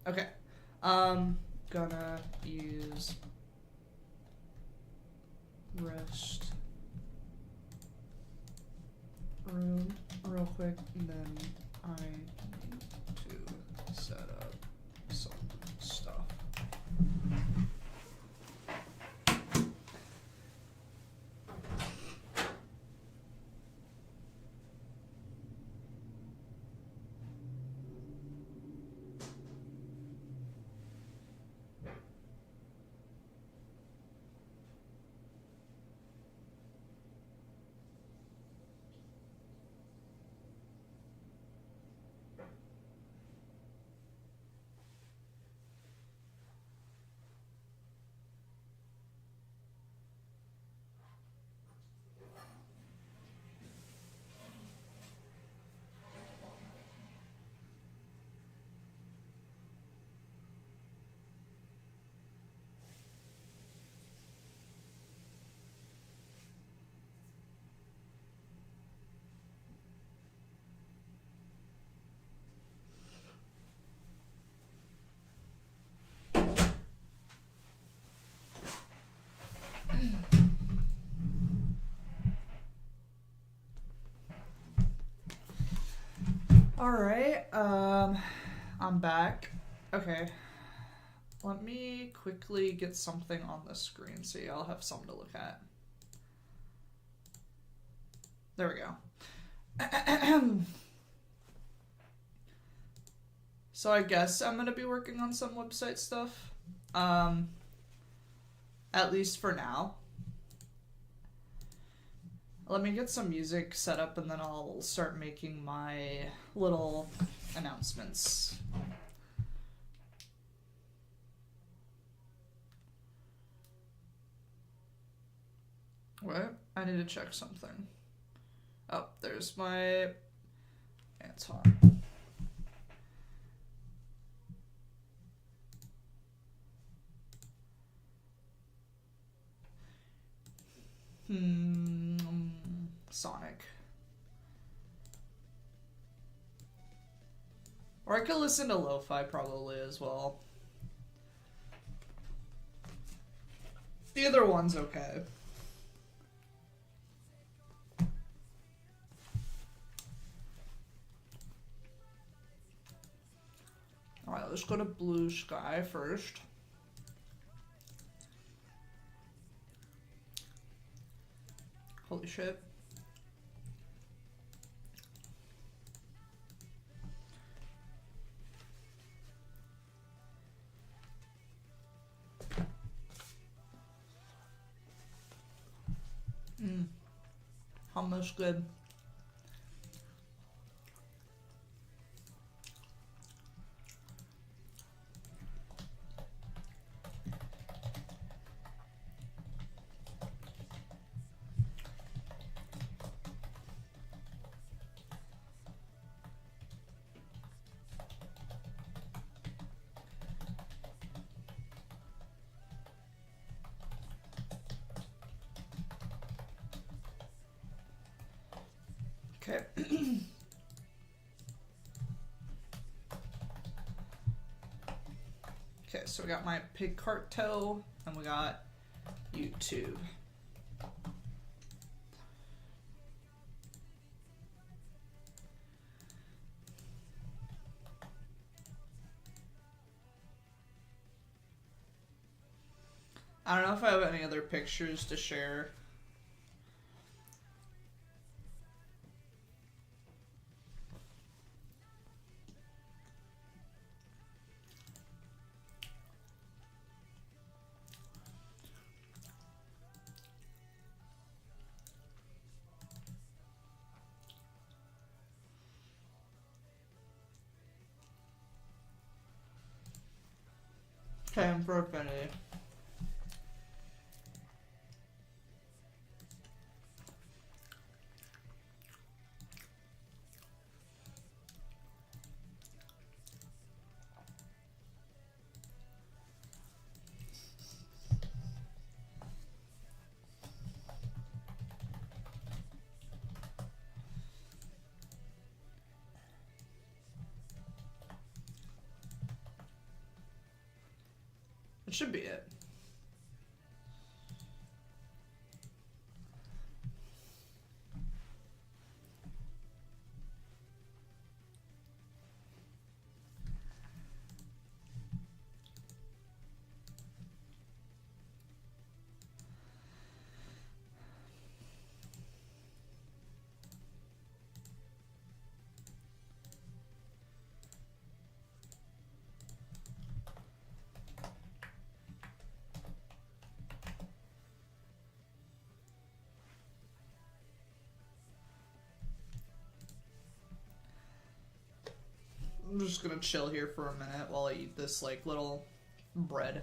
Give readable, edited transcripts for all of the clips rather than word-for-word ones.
Okay. Gonna use rest room real quick, and then I need to set up some stuff. Alright, I'm back. Okay. Let me quickly get something on the screen so y'all have something to look at. There we go. So I guess I'm gonna be working on some website stuff. At least for now. Let me get some music set up and then I'll start making my little announcements. What? I need to check something. Oh, there's my Anton. Sonic. Or I could listen to lo-fi probably as well. Either one's okay. Alright, let's go to Blue Sky first. Holy shit. Almost good. Okay. Okay, so we got my pig cart toe, and we got YouTube. I don't know if I have any other pictures to share. Okay, I'm for affinity. It should be it. I'm just gonna chill here for a minute while I eat this, like, little bread.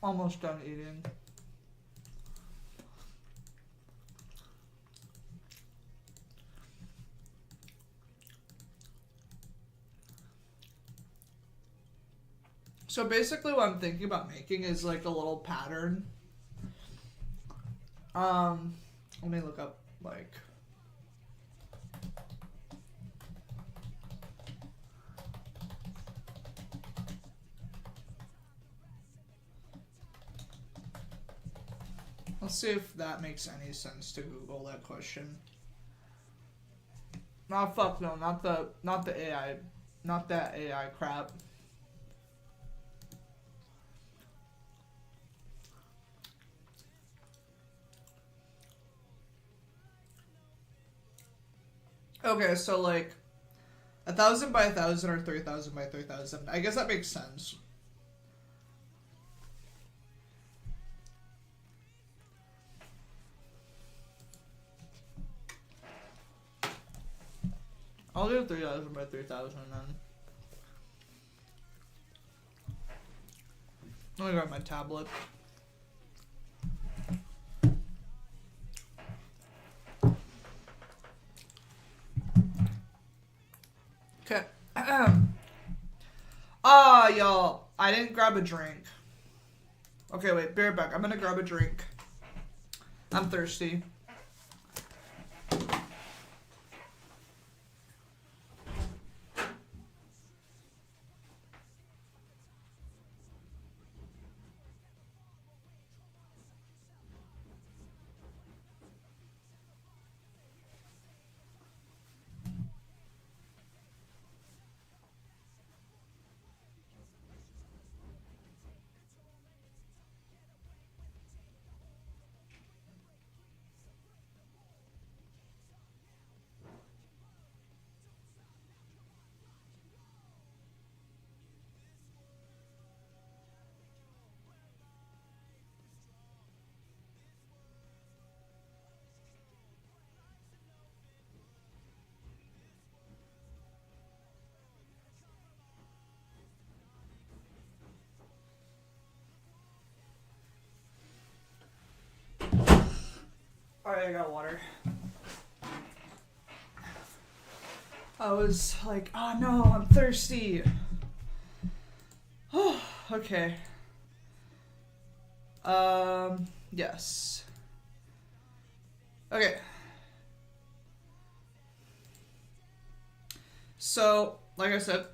Almost done eating. So basically what I'm thinking about making is like a little pattern. Let me look up like let's see if that makes any sense to Google that question. Nah, fuck no, not the AI, not that AI crap. Okay, so like 1,000 by 1,000 or 3,000 by 3,000. I guess that makes sense. I'll do 3,000 by 3,000 then. Let me grab my tablet. Okay. Y'all, I didn't grab a drink. Okay, wait, be right back. I'm gonna grab a drink. I'm thirsty. Alright, I got water. I was like, oh no, I'm thirsty. Oh, okay. Yes. Okay. So, like I said,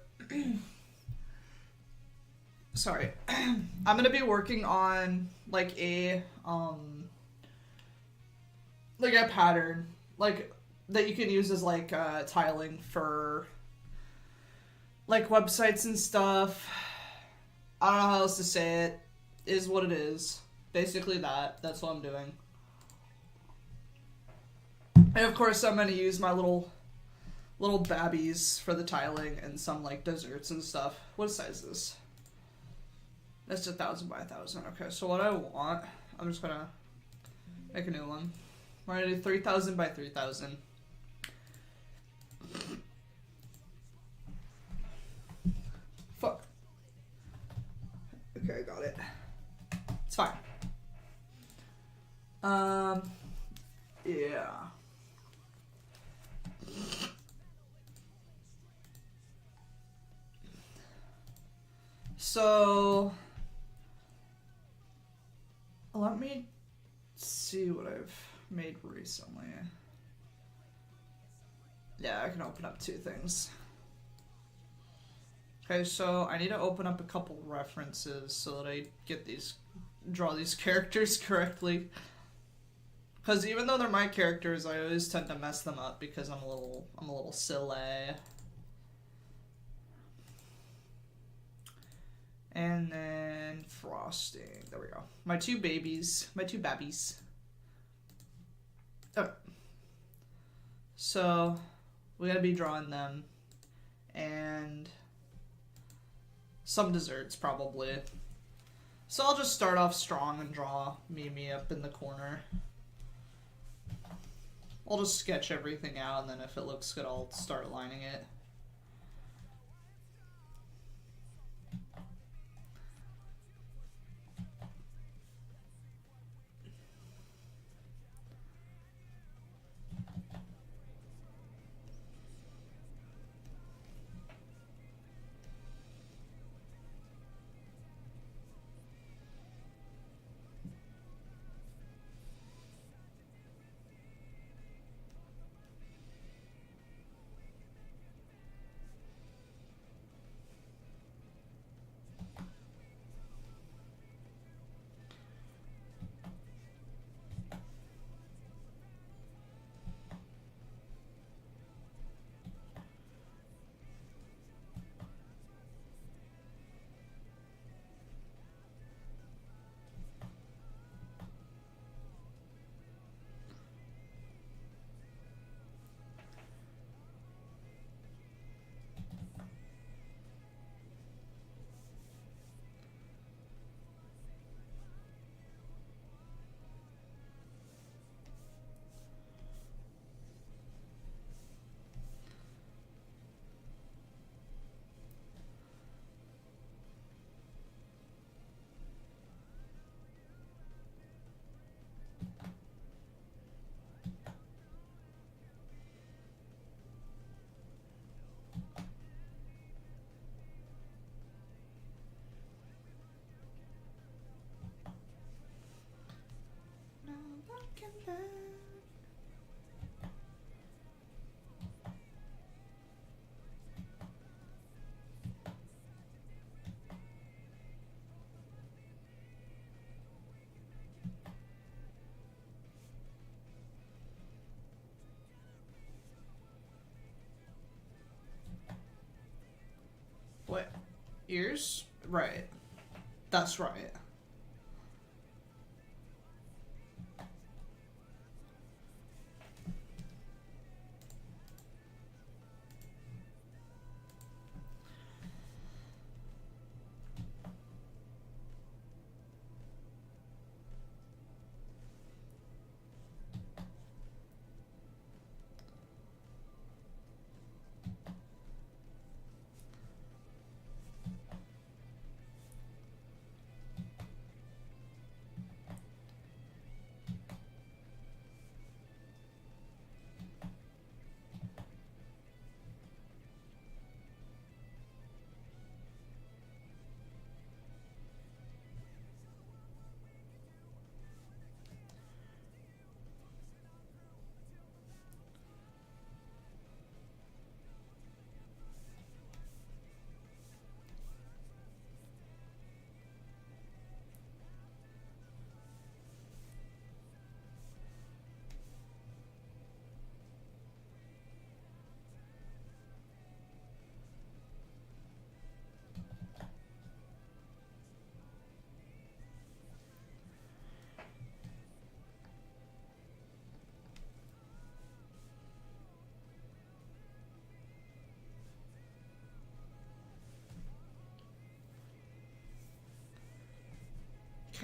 sorry. I'm gonna be working on like a pattern, like that you can use as like tiling for like websites and stuff. I don't know how else to say it. Is what it is. Basically that's what I'm doing. And of course I'm gonna use my little little babbies for the tiling and some like desserts and stuff. What size is this? That's 1,000 by 1,000. Okay, so what I want, I'm just gonna make a new one. We're gonna do 3,000 by 3,000. Fuck. Okay, I got it. It's fine. Yeah. So, let me see what I've made recently. Yeah, I can open up 2 things. Okay, so I need to open up a couple references so that I get these, draw these characters correctly. Because even though they're my characters, I always tend to mess them up because I'm a little silly. And then frosting. There we go. My 2 babies. My 2 babbies. Okay. So we gotta be drawing them. And some desserts probably. So I'll just start off strong and draw Mimi up in the corner. I'll just sketch everything out, and then if it looks good, I'll start lining it. What? Ears? Right. That's right.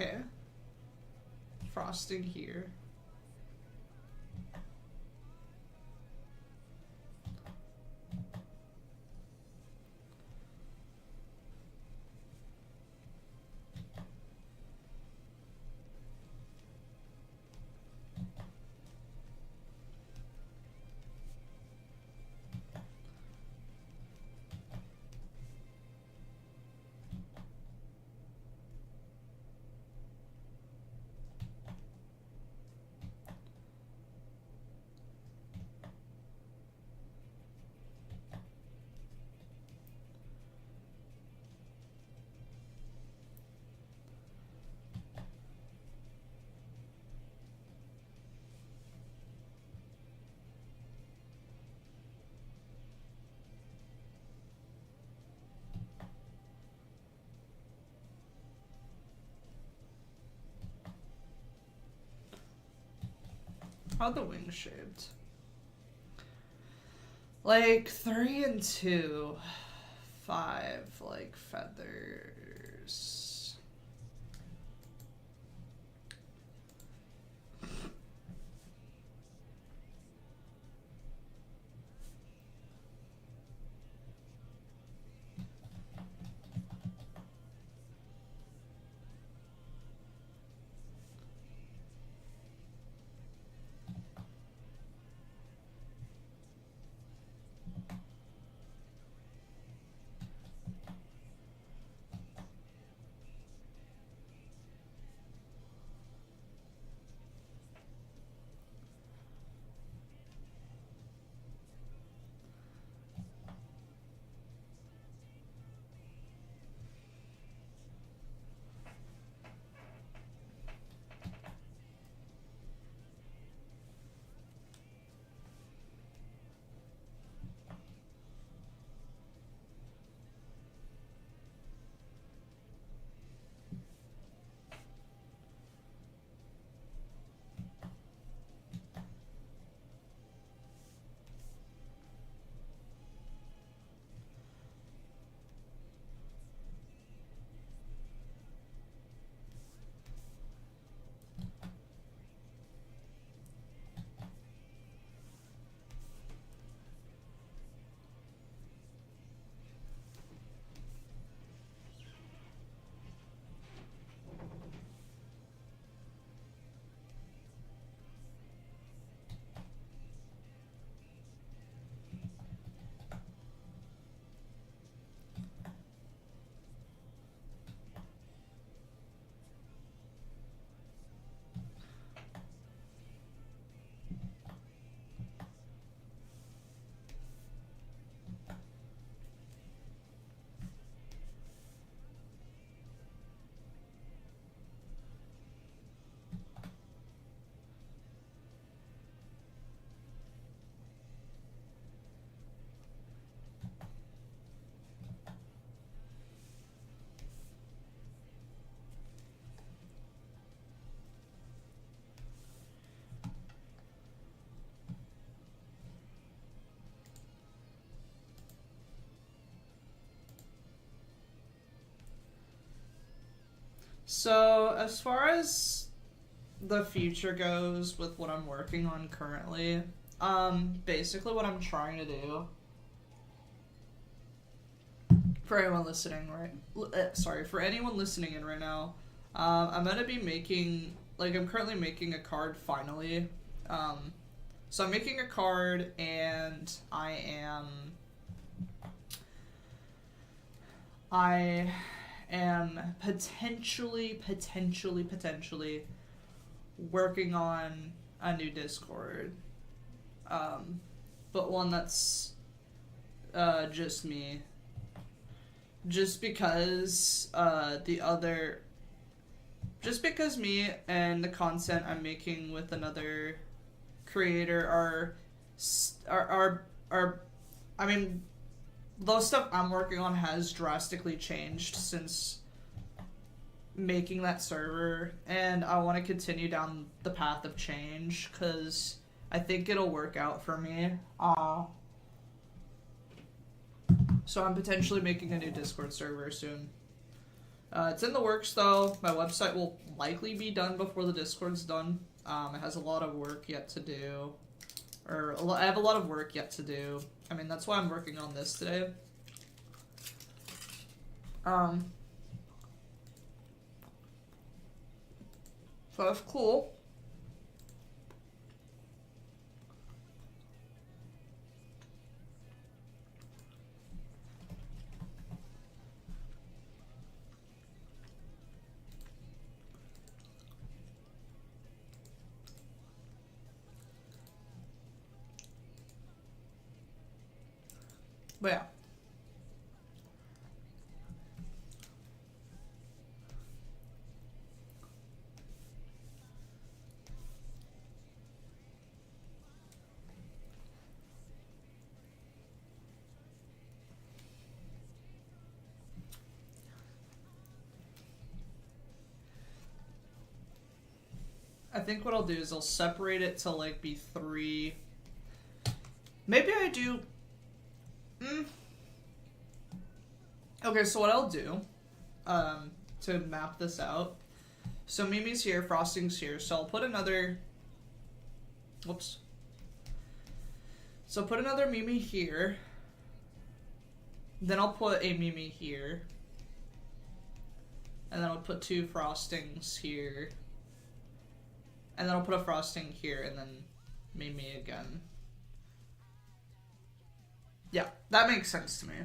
Okay. Frosting here. How'd the wings shaped? Like 3 and 2. 5 like feathers. So, as far as the future goes with what I'm working on currently, basically what I'm trying to do for anyone listening for anyone listening in right now, I'm gonna be making, like, I'm currently making a card finally. So I'm making a card, and I am potentially working on a new Discord. But one that's just me. Just because me and the content I'm making with another creator are I mean, those stuff I'm working on has drastically changed since making that server, and I want to continue down the path of change because I think it'll work out for me. So I'm potentially making a new Discord server soon. It's in the works though. My website will likely be done before the Discord's done. It has a lot of work yet to do. I have a lot of work yet to do. I mean, that's why I'm working on this today. So that's cool. But yeah. I think what I'll do is I'll separate it to like be 3. Maybe I do. Okay, so what I'll do to map this out. So Mimi's here, Frosting's here. So I'll put another. Whoops. So I'll put another Mimi here. Then I'll put a Mimi here. And then I'll put 2 Frostings here. And then I'll put a Frosting here and then Mimi again. Yeah, that makes sense to me.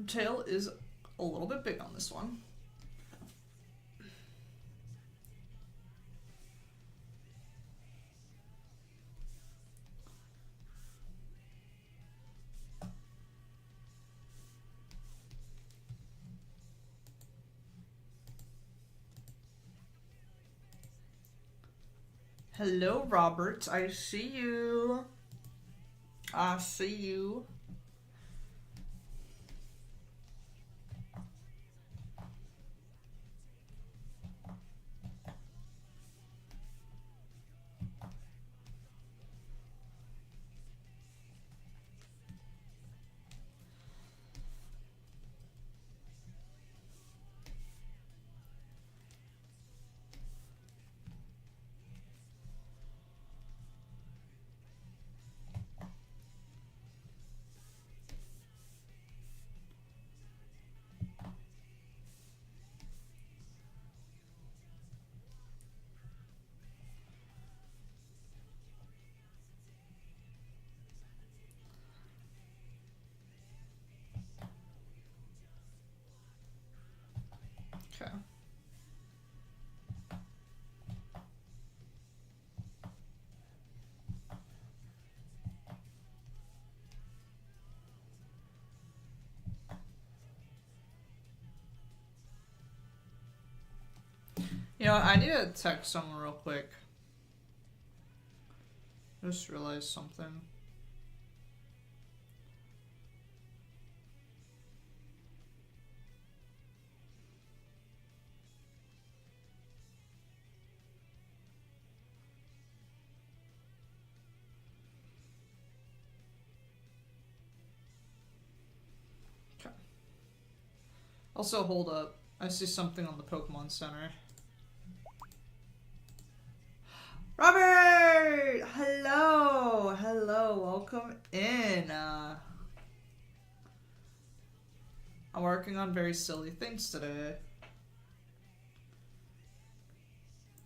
Tail is a little bit big on this one. Hello, Robert. I see you. I see you. know, I need to text someone real quick. I just realized something. Okay. Also, hold up. I see something on the Pokemon Center. Robert! Hello! Hello, welcome in. I'm working on very silly things today.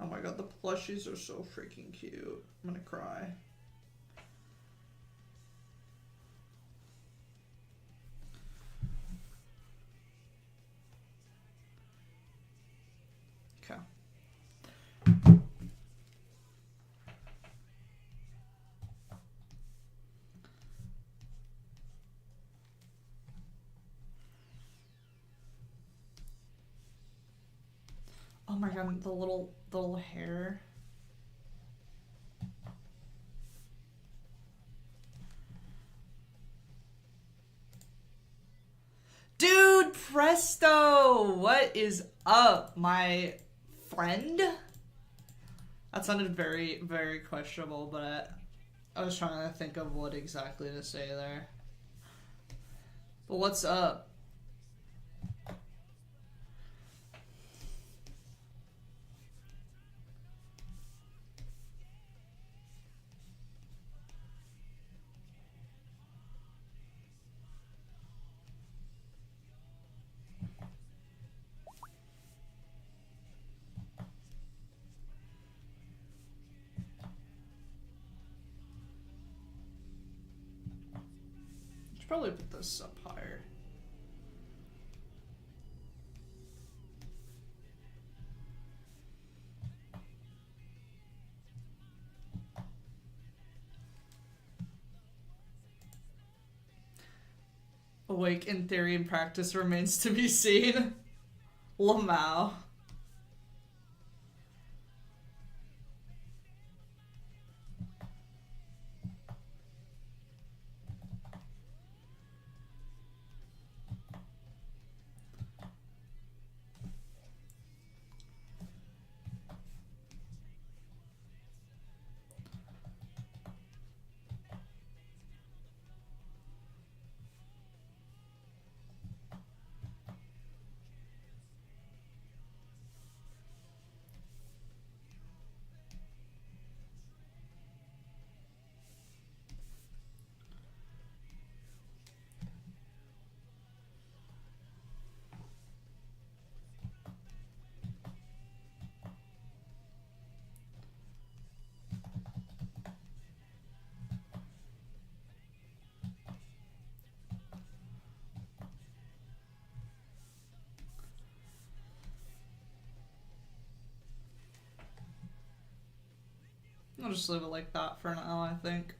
Oh my god, the plushies are so freaking cute. I'm gonna cry. Okay. Oh my god, the little hair. Dude, presto! What is up, my friend? That sounded very, very questionable, but I was trying to think of what exactly to say there. But what's up? Should probably put this up higher. Awake in theory and practice remains to be seen. Lamau. I'll just leave it like that for now, I think.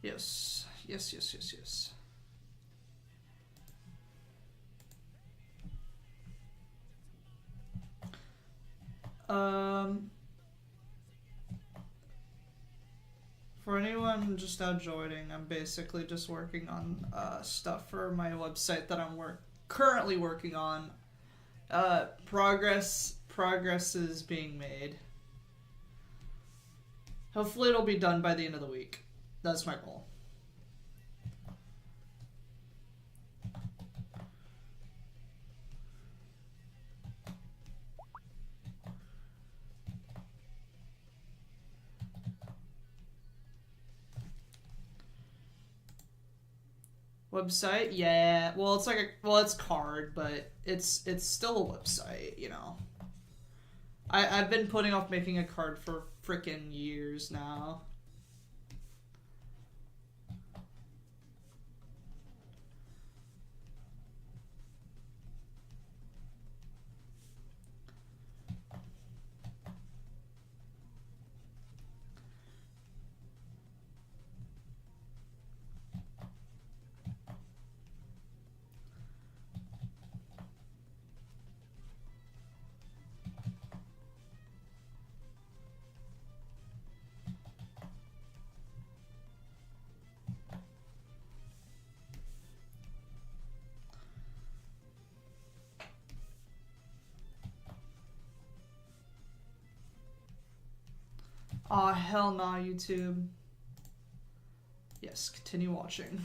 Yes. Yes, yes, yes, yes. Um, for anyone just now joining, I'm basically just working on stuff for my website that I'm currently working on. Progress is being made. Hopefully it'll be done by the end of the week. That's my goal. Website, yeah. Well, it's like it's card, but it's still a website, you know. I've been putting off making a card for freaking years now. Aw, hell nah, YouTube. Yes, continue watching.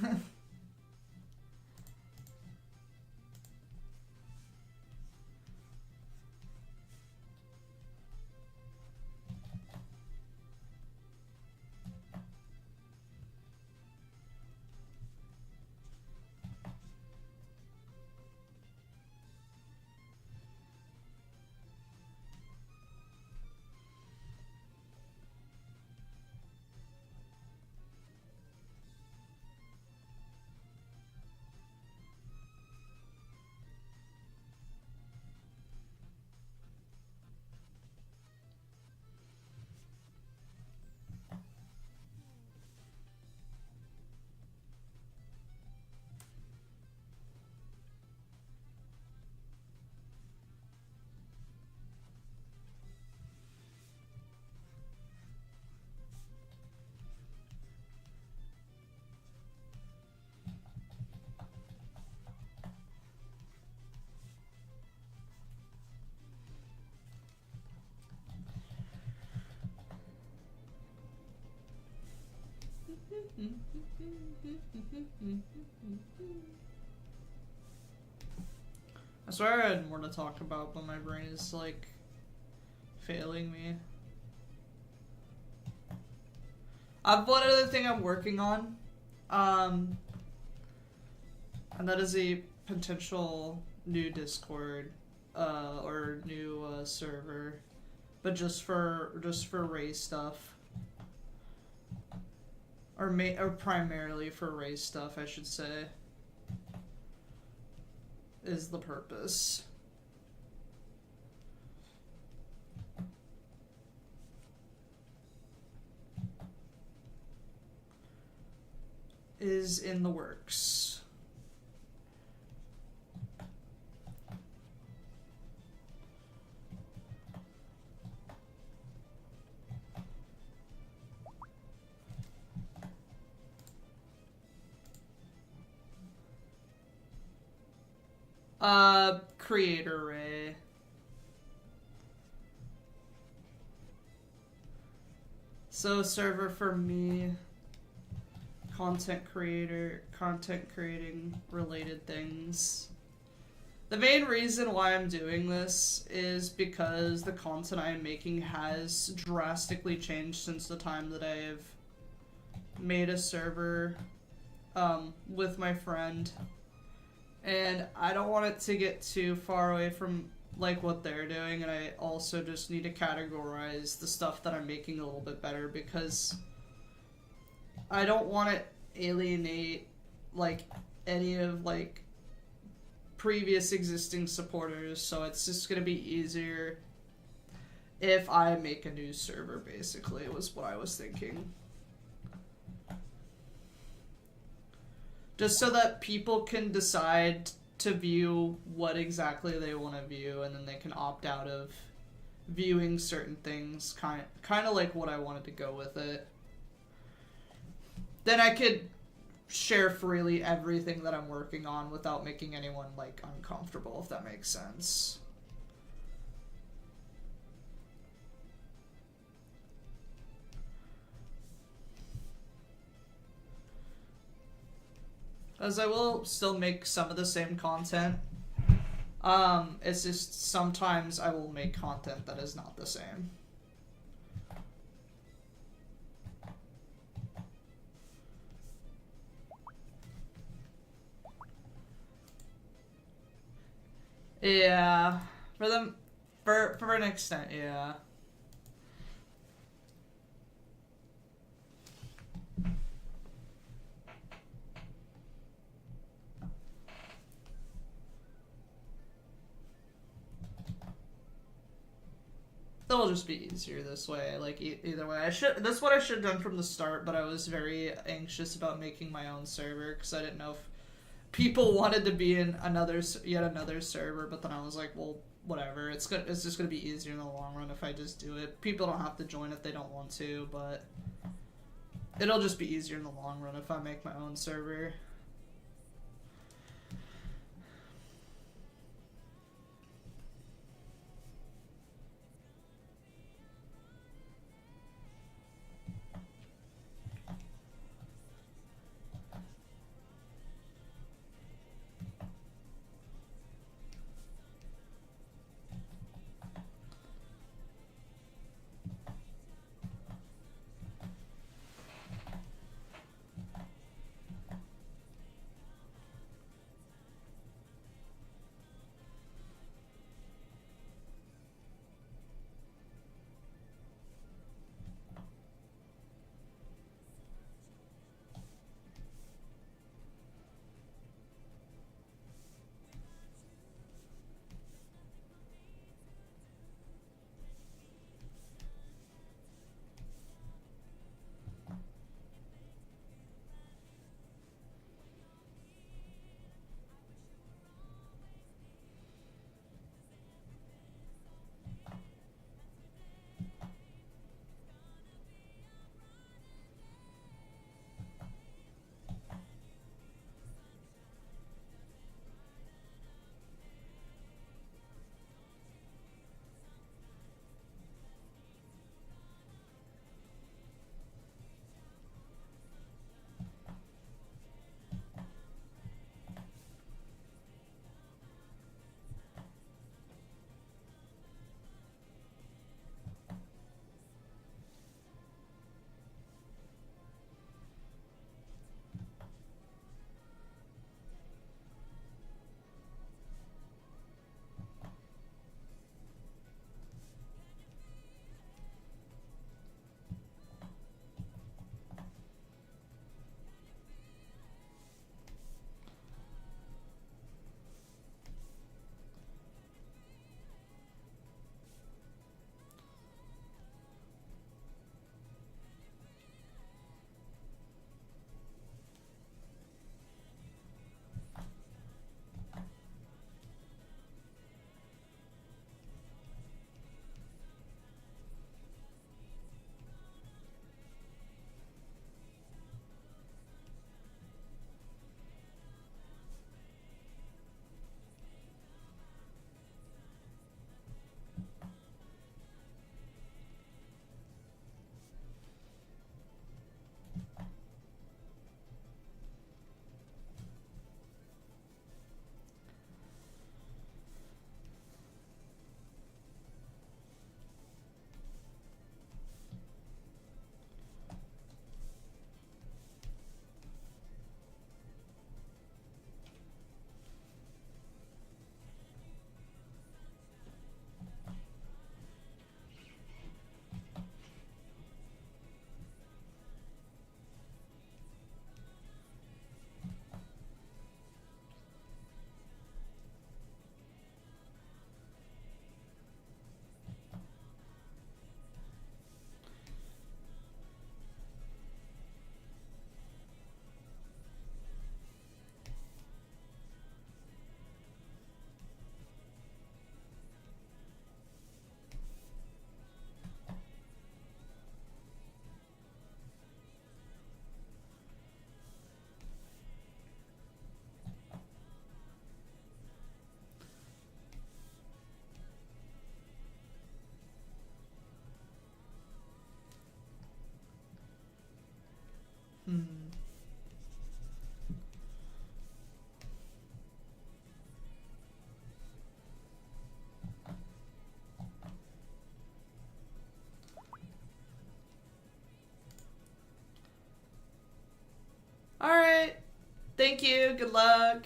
I swear I had more to talk about, but my brain is like failing me. One other thing I'm working on, and that is a potential new Discord or new server, but just for Ray stuff. Or primarily for Ray stuff, I should say, is the purpose. Is in the works. Creator Ray. So server for me, content creating related things. The main reason why I'm doing this is because the content I'm making has drastically changed since the time that I've made a server with my friend. And I don't want it to get too far away from like what they're doing, and I also just need to categorize the stuff that I'm making a little bit better because I don't want to alienate like any of like previous existing supporters, so it's just gonna be easier if I make a new server, basically, was what I was thinking. Just so that people can decide to view what exactly they want to view, and then they can opt out of viewing certain things, kind of like what I wanted to go with it. Then I could share freely everything that I'm working on without making anyone like uncomfortable, if that makes sense. As I will still make some of the same content. It's just sometimes I will make content that is not the same. Yeah, for them, for an extent, yeah. It'll just be easier this way. Like either way, that's what I should have done from the start. But I was very anxious about making my own server because I didn't know if people wanted to be in yet another server. But then I was like, well, whatever. It's just gonna be easier in the long run if I just do it. People don't have to join if they don't want to, but it'll just be easier in the long run if I make my own server. Thank you. Good luck.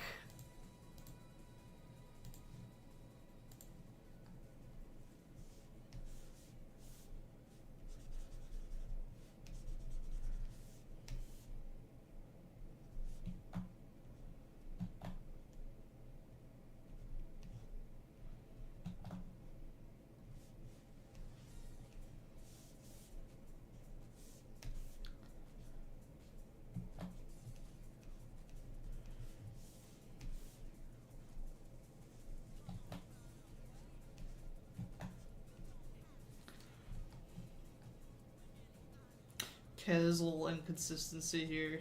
Okay, there's a little inconsistency here.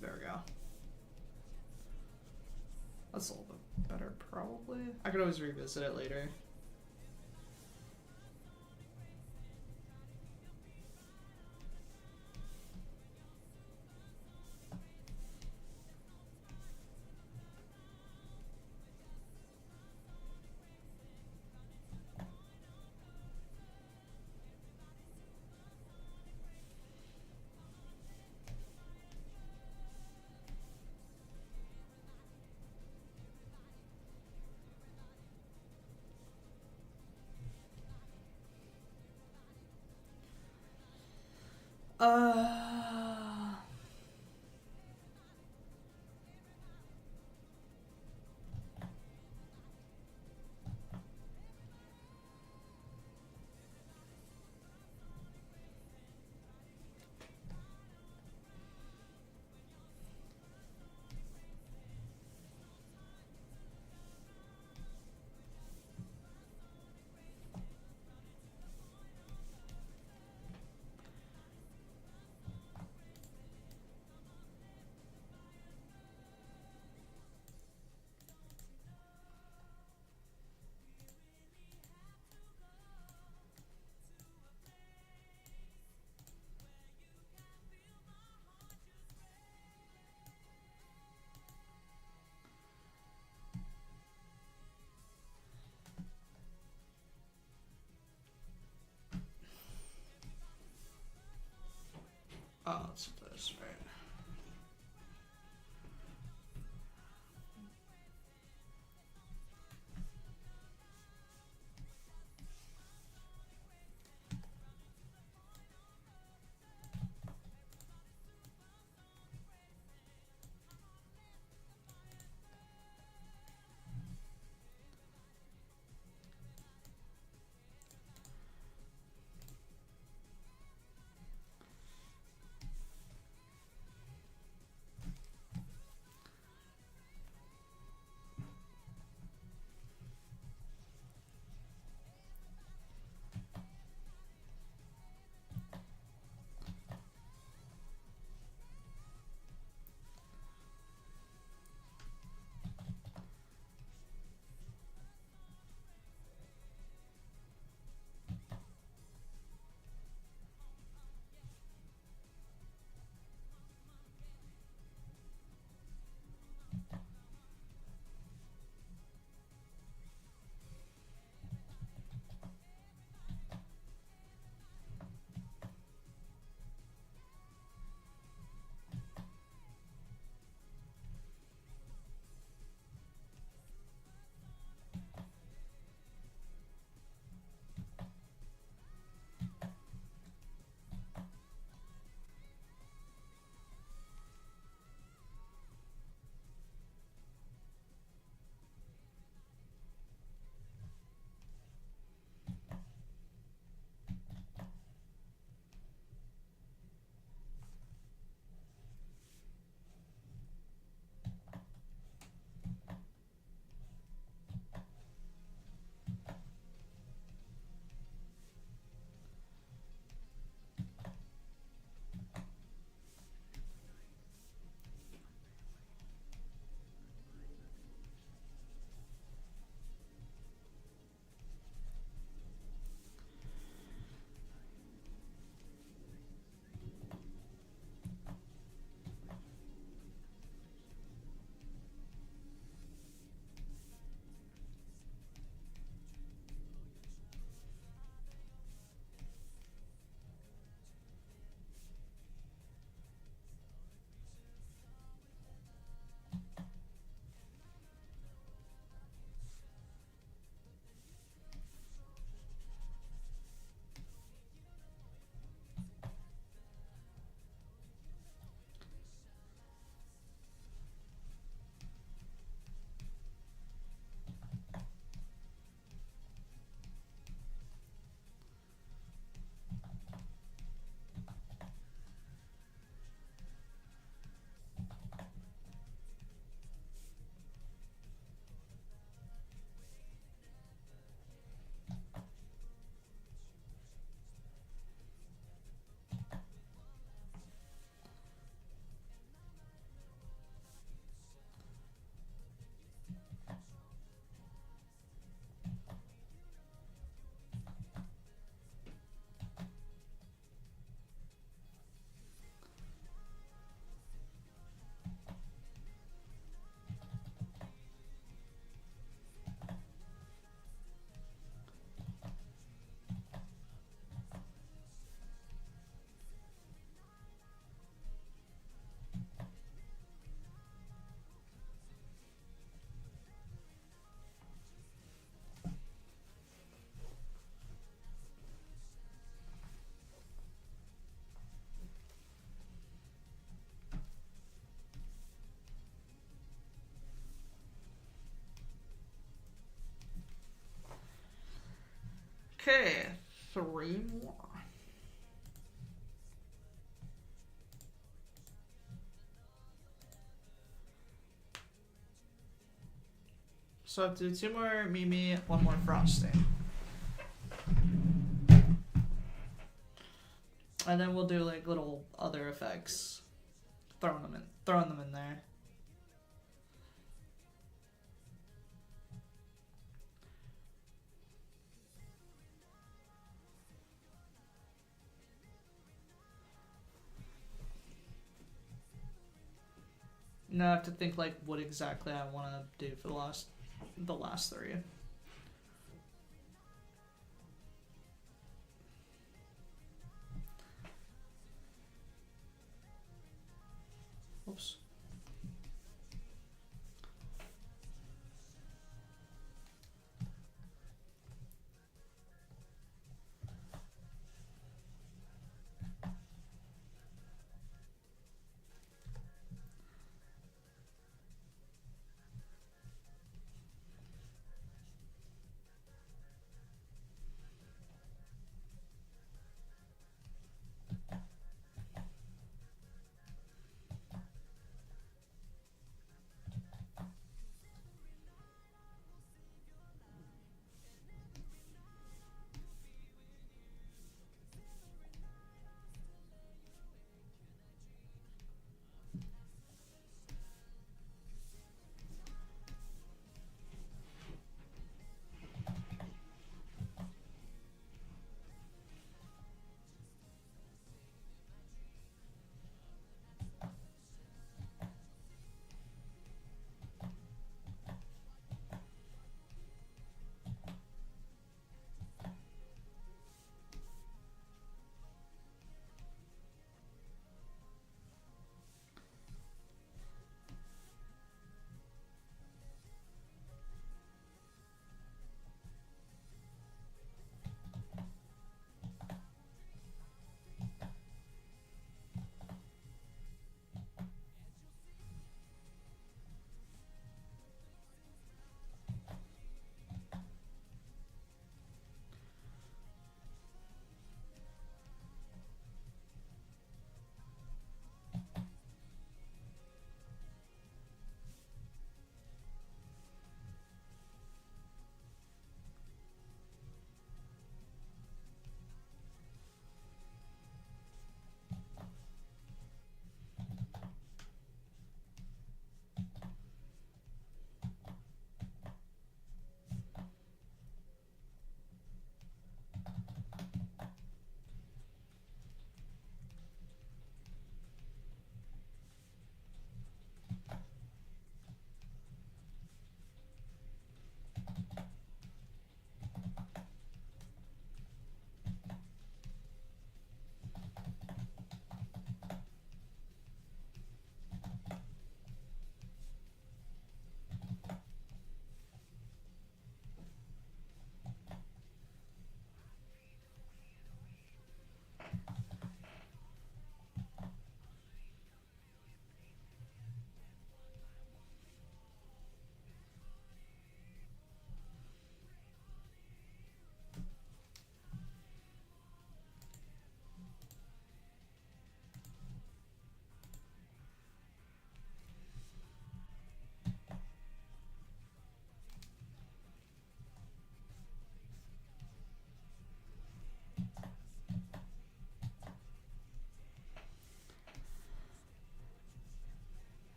There we go. That's a little bit better, probably. I could always revisit it later. Oh, it's this, right? Okay, 3 more. So I have to do 2 more Mimi, 1 more Frosty. And then we'll do like little other effects. Throwing them in there. Now I have to think like what exactly I want to do for the last 3. Oops.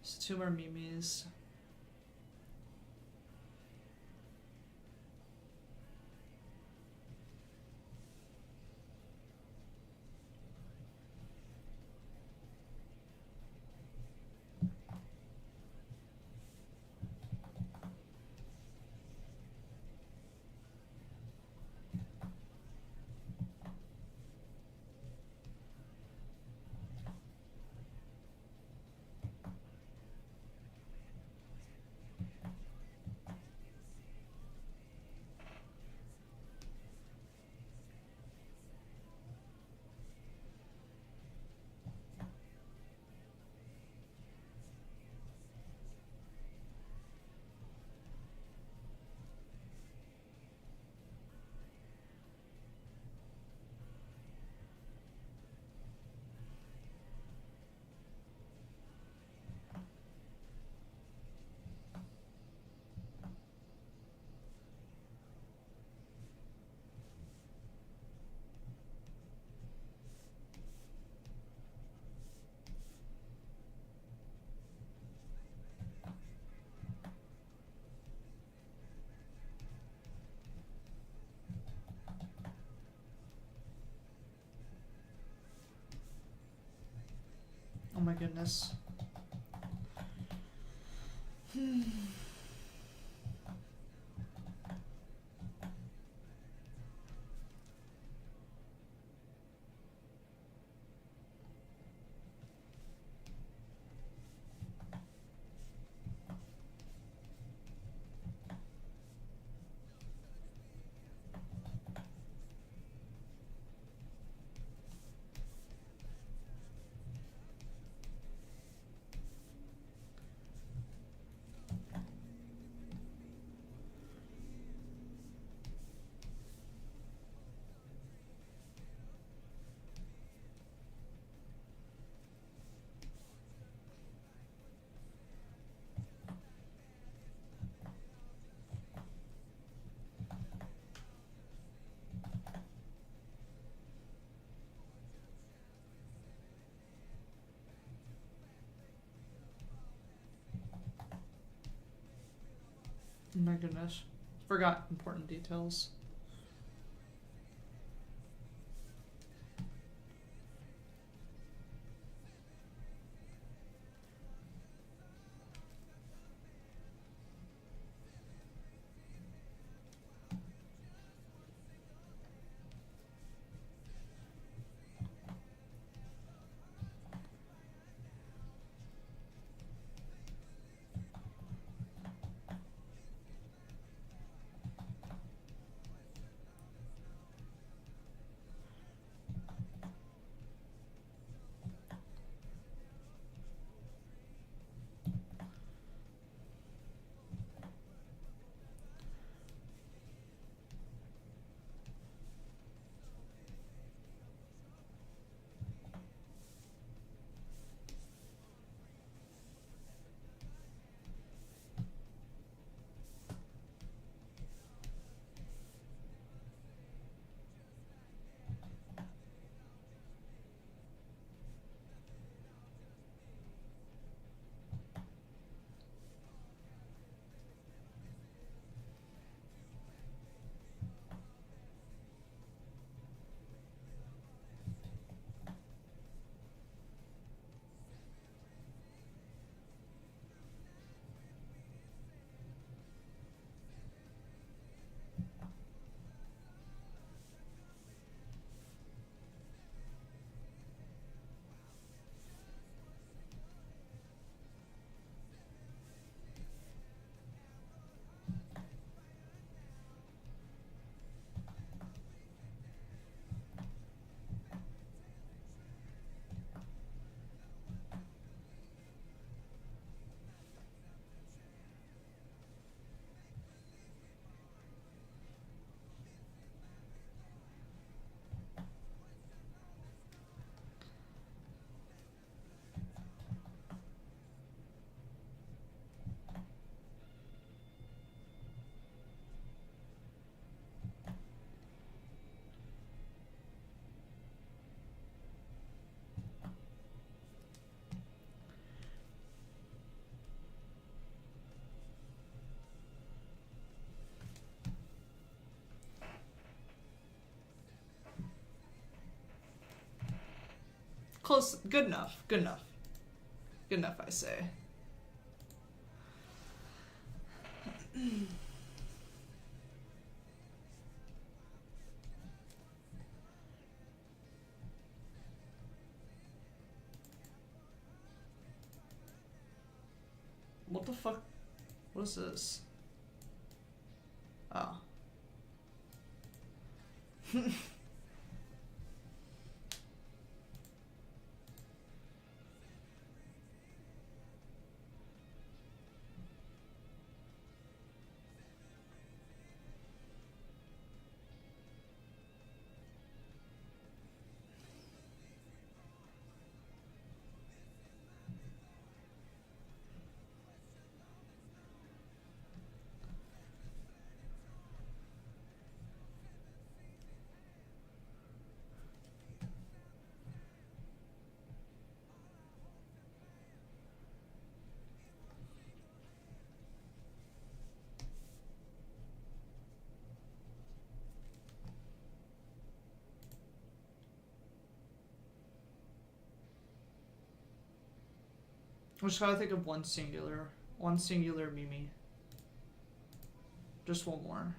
So 2 more memes. Oh my goodness. Oh my goodness. Forgot important details. Close. Good enough. Good enough. Good enough, I say. What the fuck? What is this? Oh. I'm just gotta think of one singular Mimi. Just one more.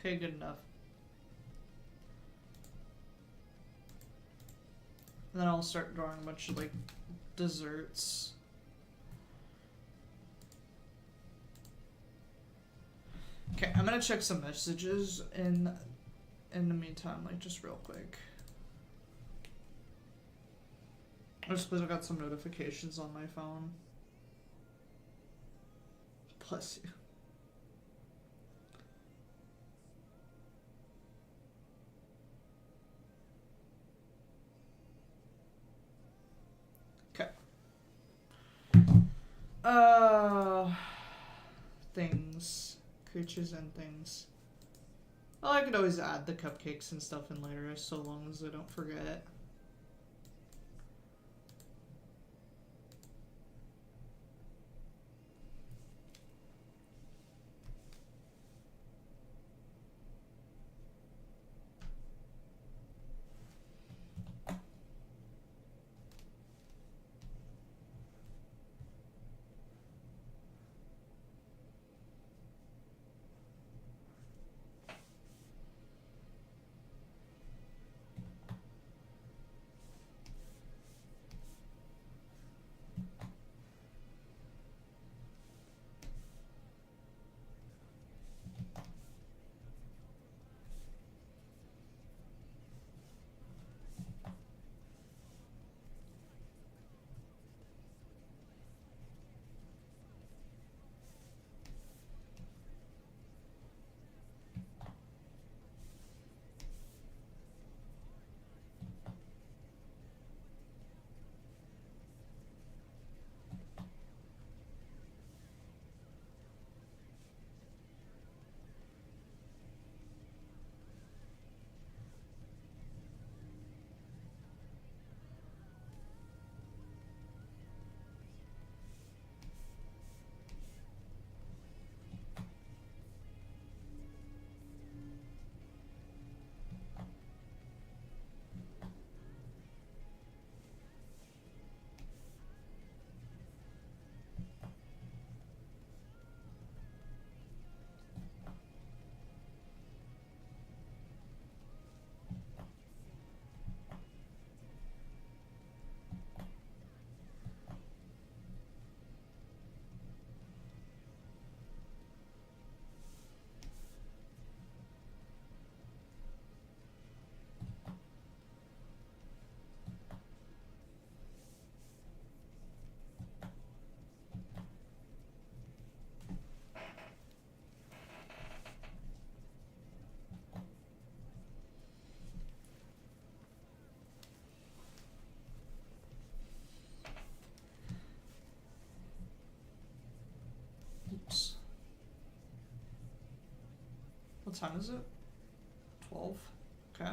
Okay, good enough. And then I'll start drawing a bunch of, like, desserts. Okay, I'm gonna check some messages in the meantime, like, just real quick. Just because I got some notifications on my phone. Bless you. Okay. Things. Creatures and things. Well, I could always add the cupcakes and stuff in later, so long as I don't forget. Oops. What time is it? 12? Okay.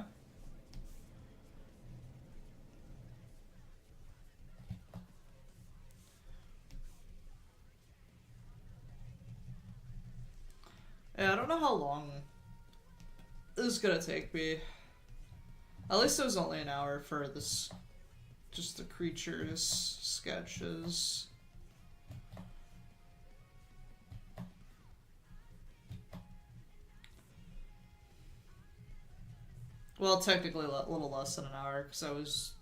Yeah, I don't know how long this is gonna take me. At least it was only an hour for this, just the creatures sketches. Well, technically a little less than an hour because I was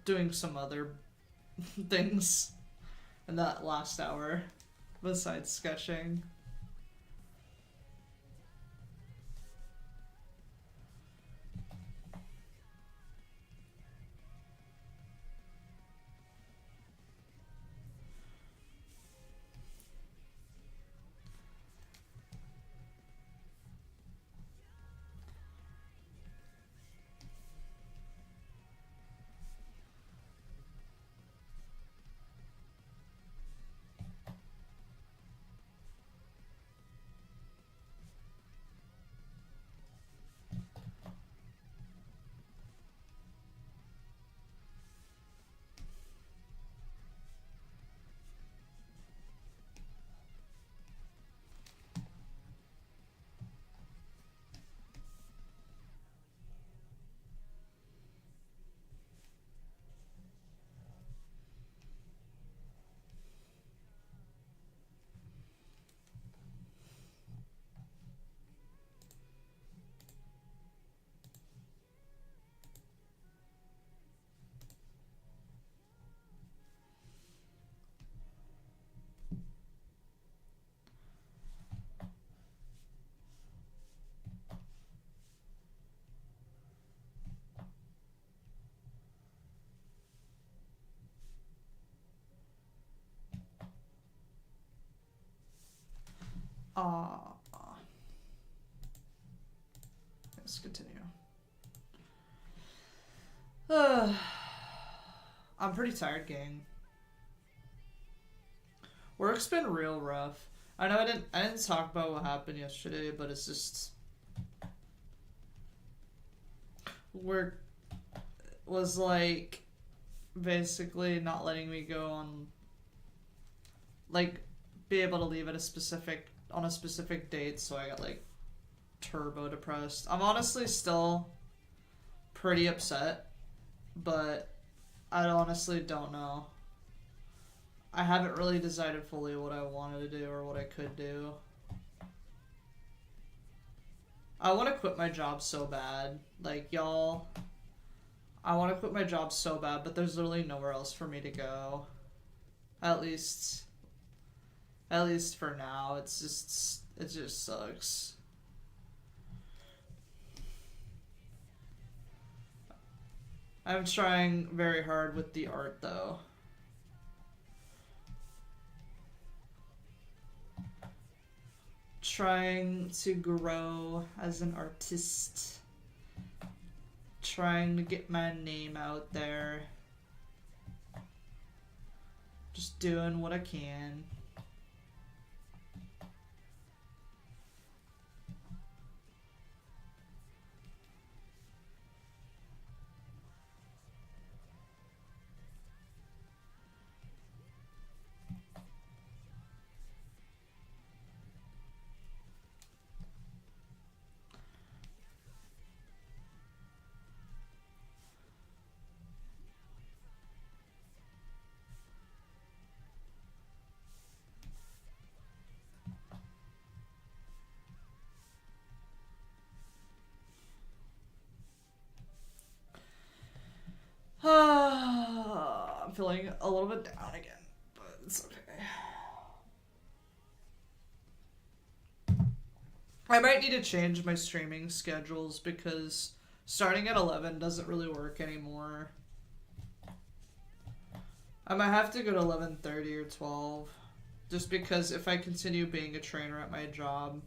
doing some other things in that last hour besides sketching. Let's continue. I'm pretty tired, gang. Work's been real rough. I know I didn't talk about what happened yesterday, but it's just work was like basically not letting me go on, like, be able to leave at a specific date, so I got like turbo depressed. I'm honestly still pretty upset, but I honestly don't know. I haven't really decided fully what I wanted to do or what I could do. I want to quit my job so bad. Like, y'all, I want to quit my job so bad, but there's literally nowhere else for me to go. At least for now. It just sucks. I'm trying very hard with the art, though. Trying to grow as an artist. Trying to get my name out there. Just doing what I can. I'm feeling a little bit down again, but it's okay. I might need to change my streaming schedules because starting at 11 doesn't really work anymore. I might have to go to 11:30 or 12, just because if I continue being a trainer at my job,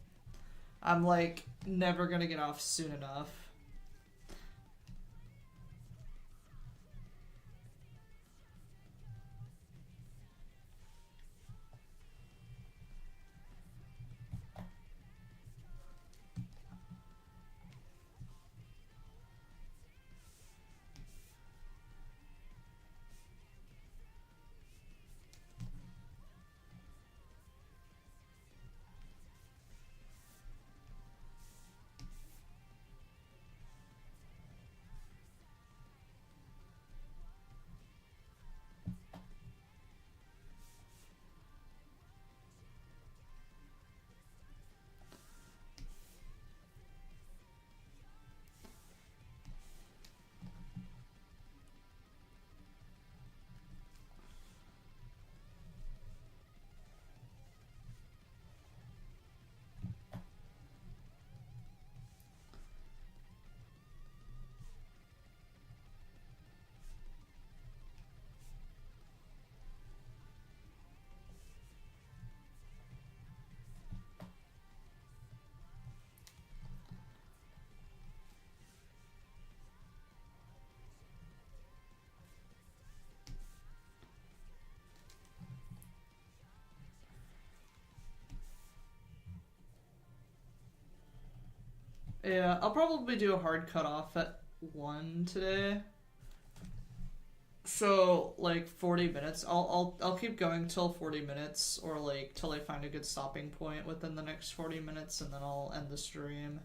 I'm like never gonna get off soon enough. Yeah, I'll probably do a hard cutoff at 1 today. So, like, 40 minutes. I'll keep going till 40 minutes, or like till I find a good stopping point within the next 40 minutes, and then I'll end the stream.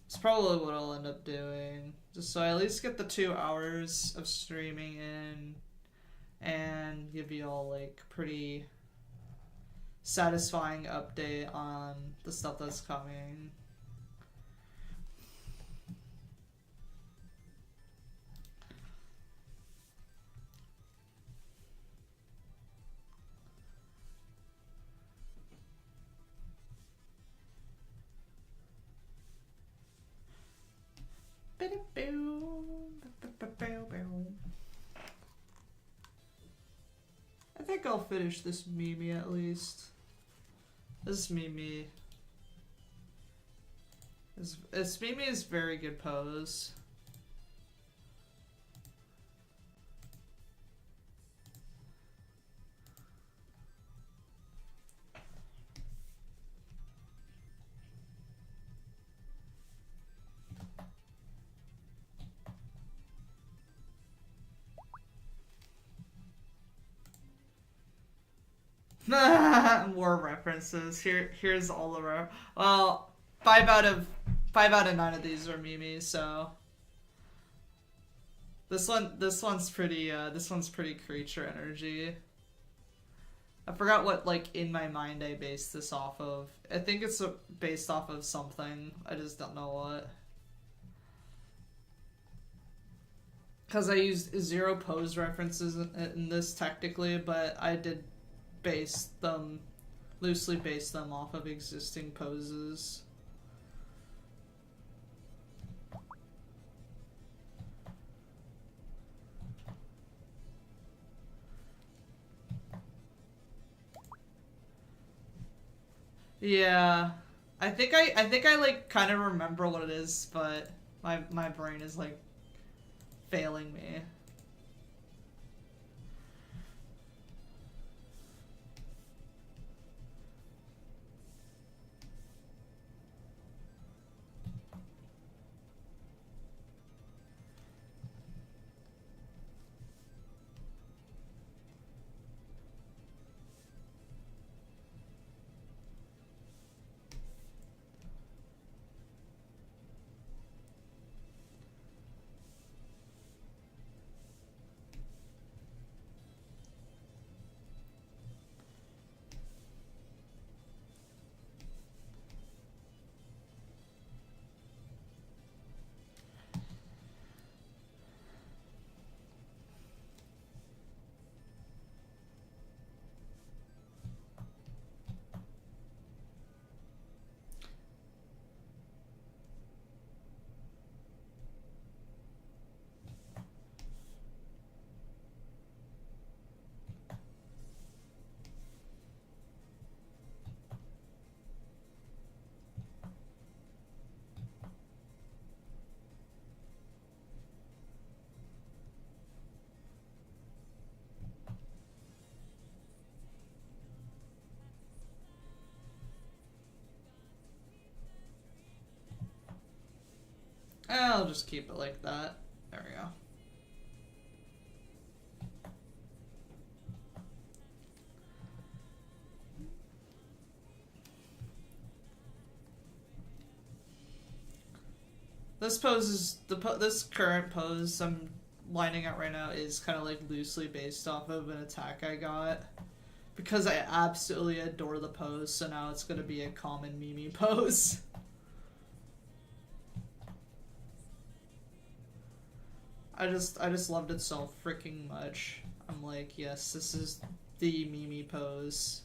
It's probably what I'll end up doing. Just so I at least get the 2 hours of streaming in and give you all like pretty satisfying update on the stuff that's coming. I think I'll finish this Mimi at least. This Mimi This Mimi is very good pose. More references. Here's all the well, 5 out of 9 of these are Mimi, so this one's pretty creature energy. I forgot what like in my mind I based this off of. I think it's based off of something. I just don't know what. Because I used 0 pose references in this technically, but I did loosely base them off of existing poses. Yeah, I think I like kind of remember what it is, but my brain is like failing me. I'll just keep it like that. There we go. This pose is this current pose I'm lining out right now is kind of like loosely based off of an attack I got because I absolutely adore the pose. So now it's gonna be a common Mimi pose. I just loved it so freaking much. I'm like, yes, this is the Mimi pose.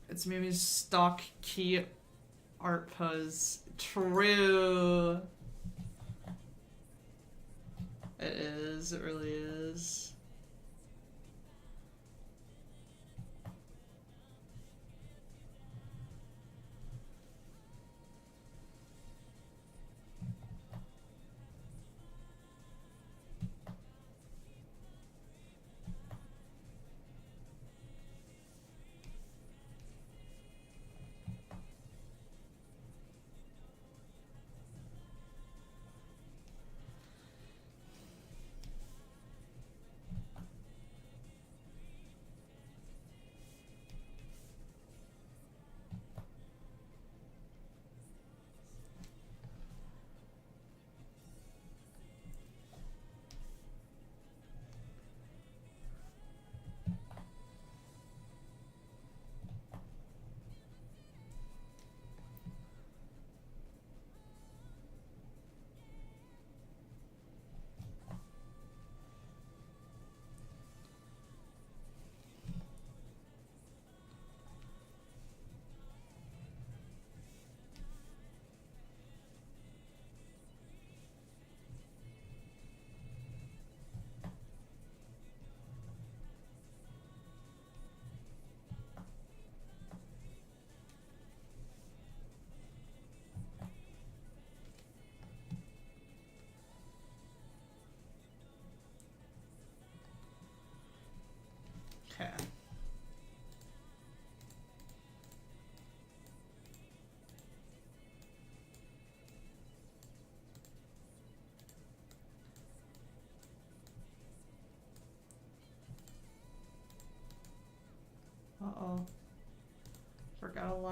It's Mimi's stock key art pose. True. It is. It really is.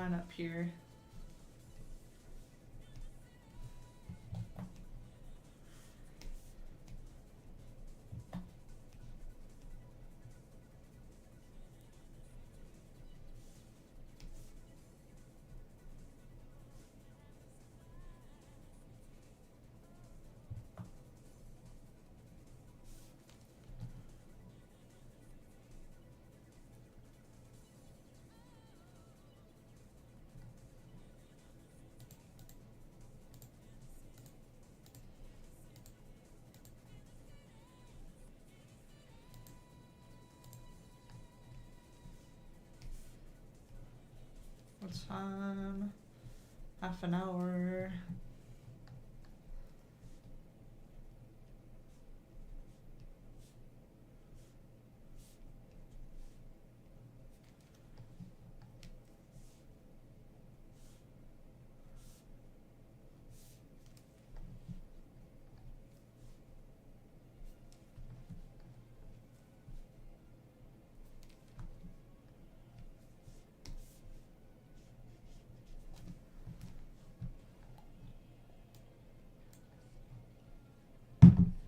line up here. What time? Half an hour.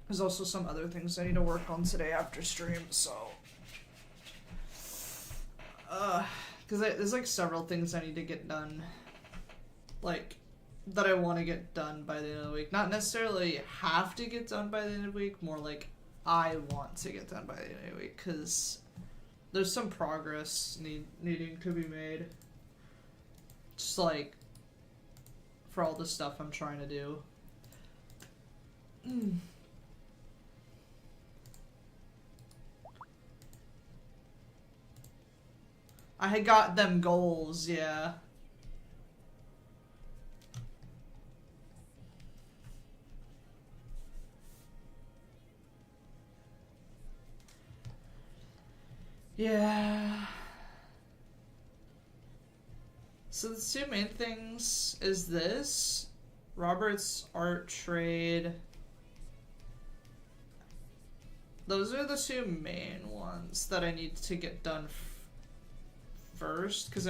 There's also some other things I need to work on today after stream, so because there's like several things I need to get done, like that I want to get done by the end of the week. Not necessarily have to get done by the end of the week, more like I want to get done by the end of the week, because there's some progress needing to be made, just like for all the stuff I'm trying to do. I had got them goals, yeah. Yeah. So the two main things is this, Robert's art trade. Those are the two main ones that I need to get done first, because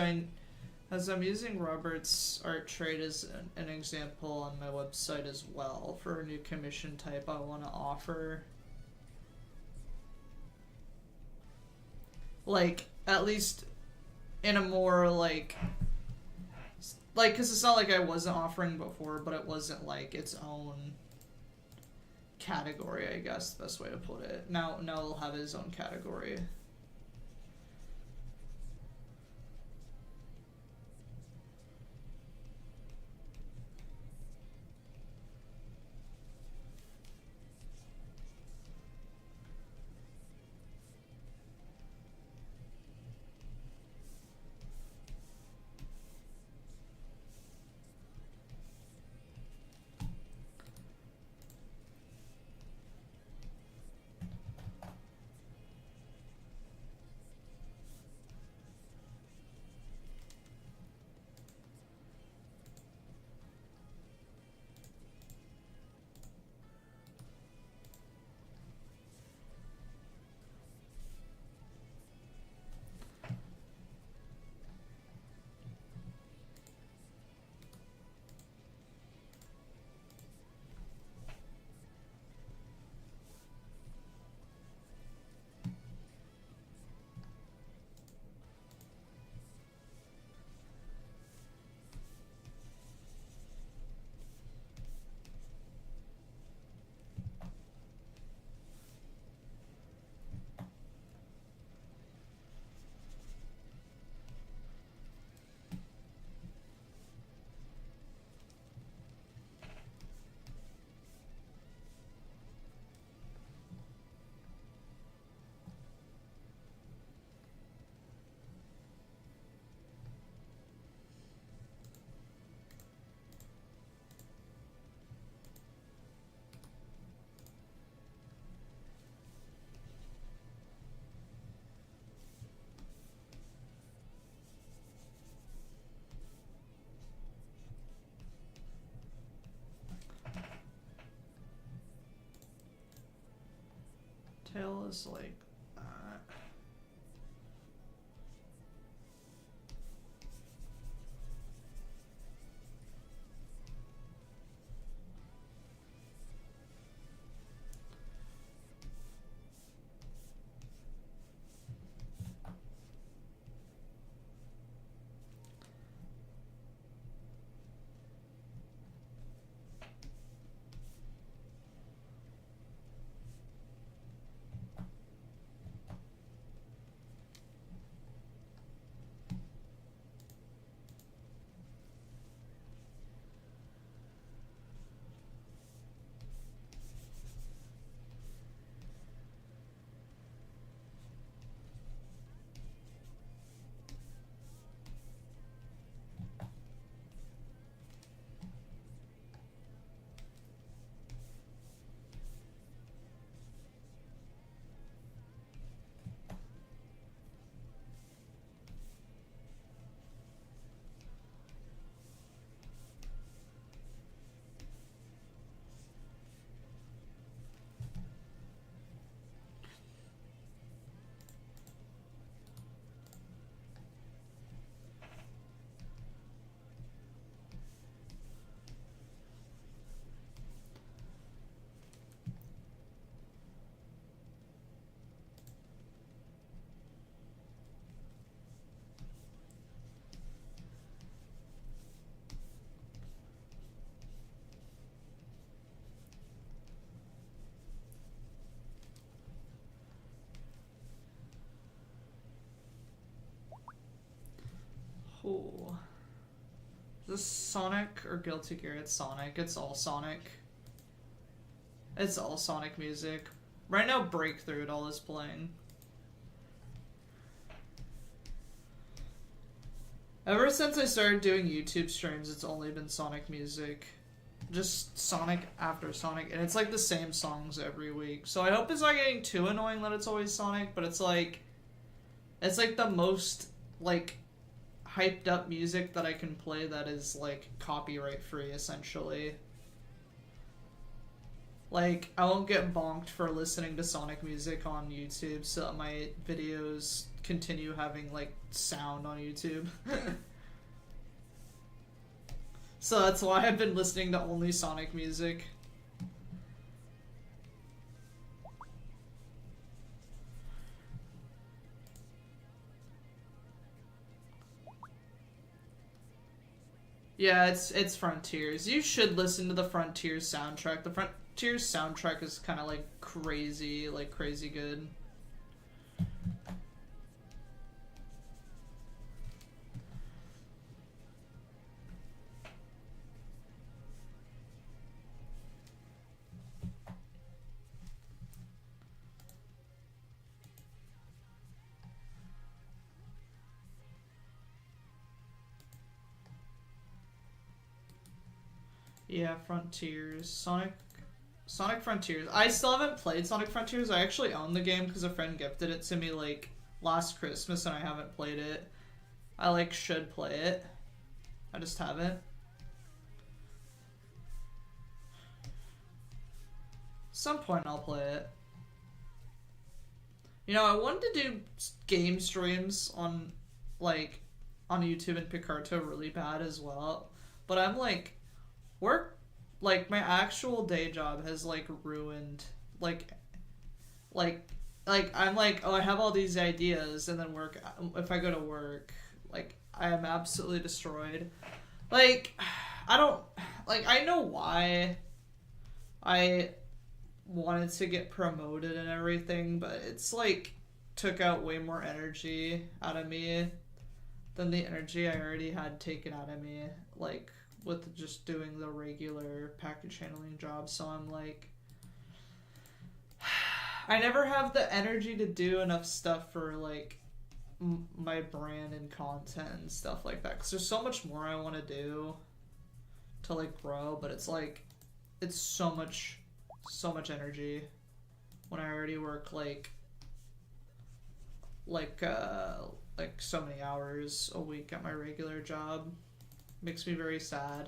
as I'm using Robert's art trade as an example on my website as well for a new commission type I want to offer. Like, at least in a more like, because it's not like I wasn't offering before, but it wasn't like its own category, I guess, the best way to put it. Now it'll have its own category. Tail is like that. this Sonic or Guilty Gear? It's Sonic. It's all Sonic. It's all Sonic music. Right now, Breakthrough It All is playing. Ever since I started doing YouTube streams, it's only been Sonic music. Just Sonic after Sonic, and it's like the same songs every week. So I hope it's not getting too annoying that it's always Sonic, but it's like the most, like, hyped up music that I can play that is, like, copyright free, essentially. Like, I won't get bonked for listening to Sonic music on YouTube, so that my videos continue having, like, sound on YouTube. So that's why I've been listening to only Sonic music. Yeah, it's Frontiers. You should listen to the Frontiers soundtrack. The Frontiers soundtrack is kind of like crazy good. Yeah, Frontiers. Sonic Frontiers. I still haven't played Sonic Frontiers. I actually own the game because a friend gifted it to me, like, last Christmas, and I haven't played it. I, like, should play it. I just haven't. Some point I'll play it. You know, I wanted to do game streams on YouTube and Picarto really bad as well, but I'm like, work, like, my actual day job has, like, ruined, like, I'm like, oh, I have all these ideas, and then if I go to work, like, I am absolutely destroyed. Like, I know why I wanted to get promoted and everything, but it's, like, took out way more energy out of me than the energy I already had taken out of me, like, with just doing the regular package handling job. So I'm like, I never have the energy to do enough stuff for, like, my brand and content and stuff like that, because there's so much more I want to do to, like, grow, but it's like, it's so much energy when I already work like so many hours a week at my regular job. Makes me very sad.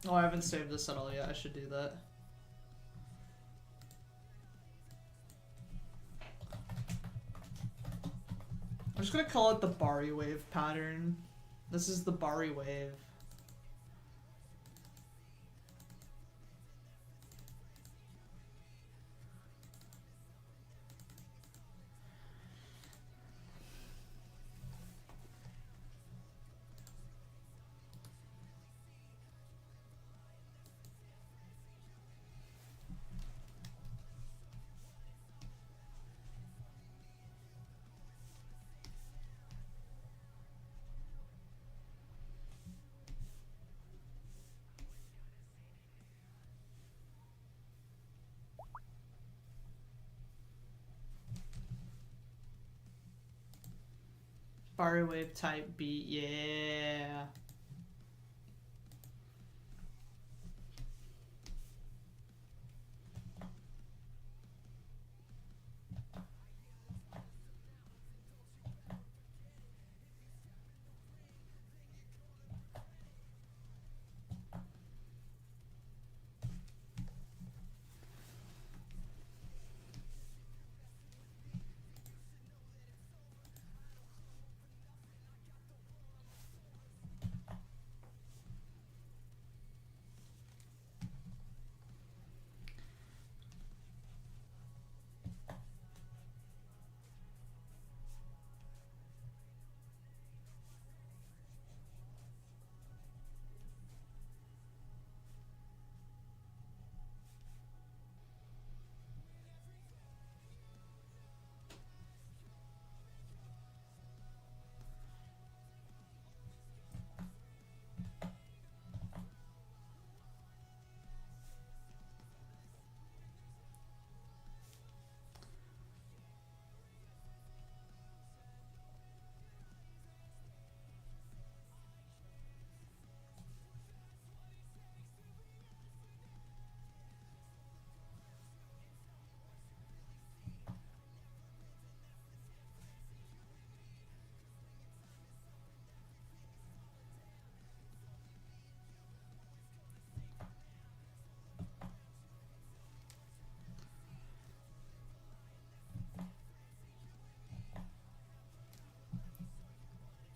Oh, I haven't saved this at all yet. I should do that. I'm just gonna call it the Bari wave pattern. This is the Bari wave. Bari wave type beat, yeah.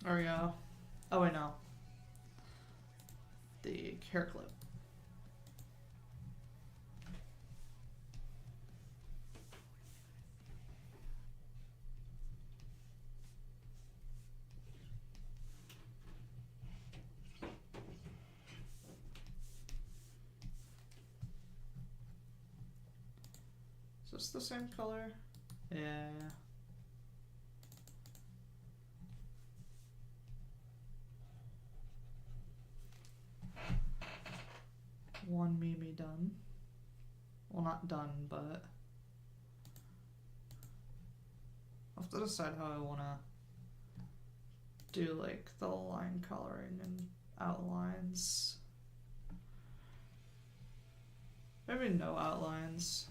There we go. Oh wait, no. The hair clip. Is this the same color? Yeah. One Mimi done. Well, not done, but I'll have to decide how I want to do like the line coloring and outlines. Maybe no outlines.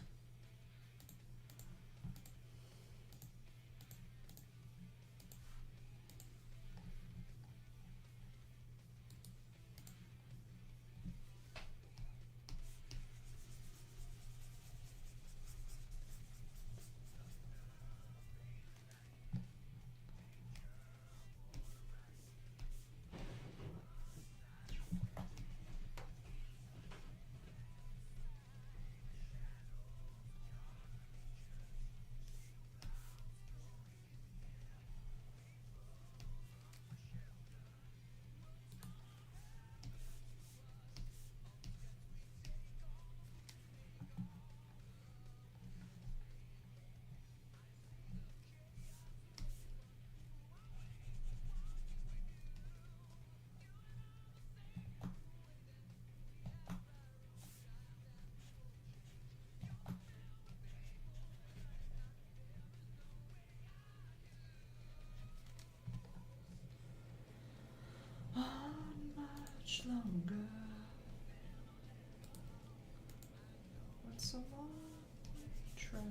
Much longer. What's a long track?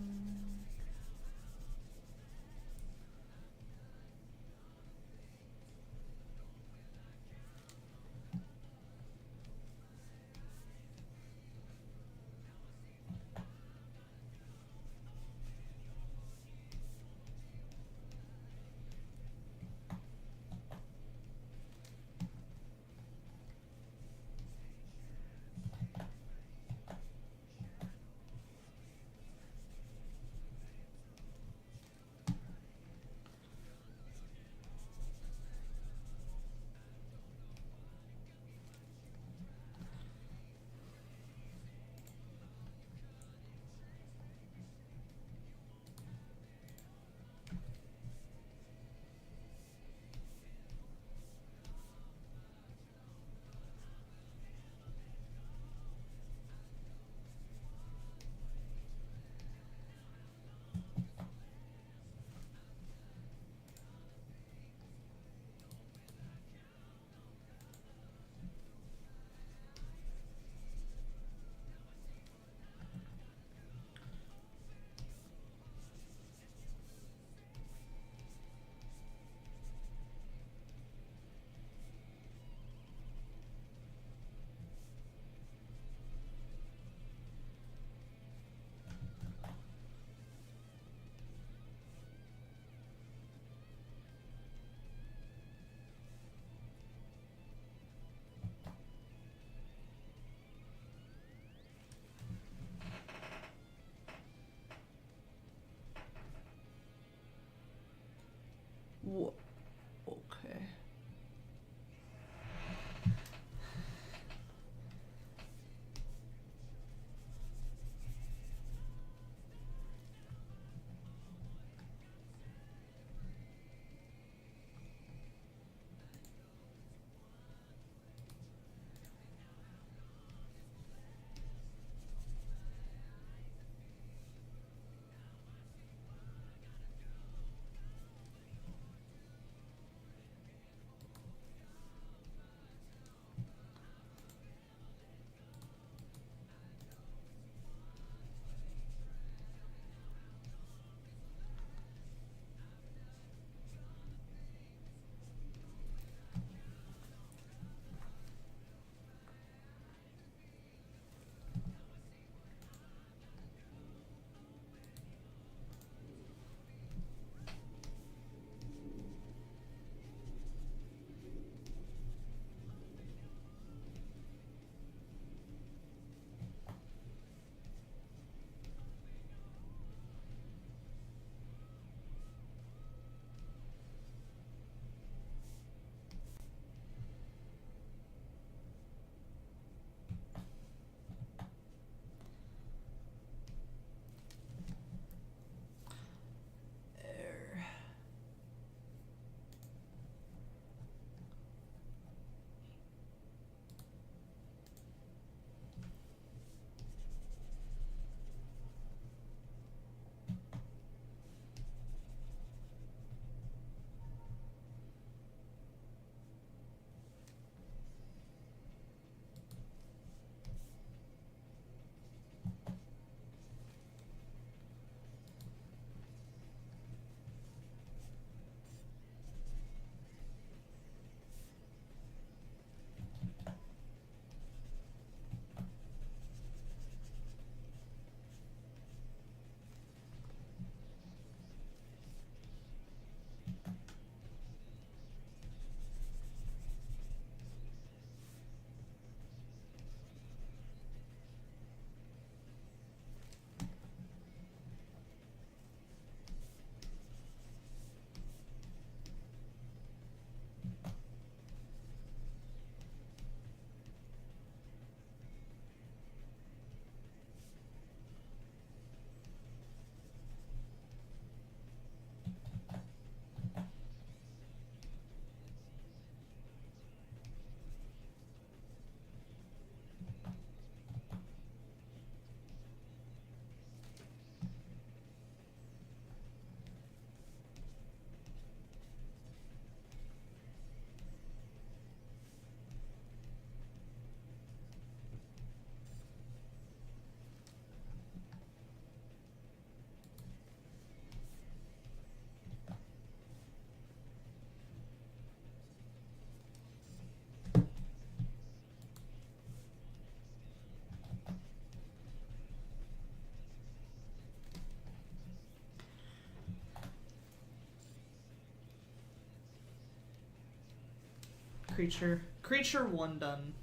creature. Creature 1 done.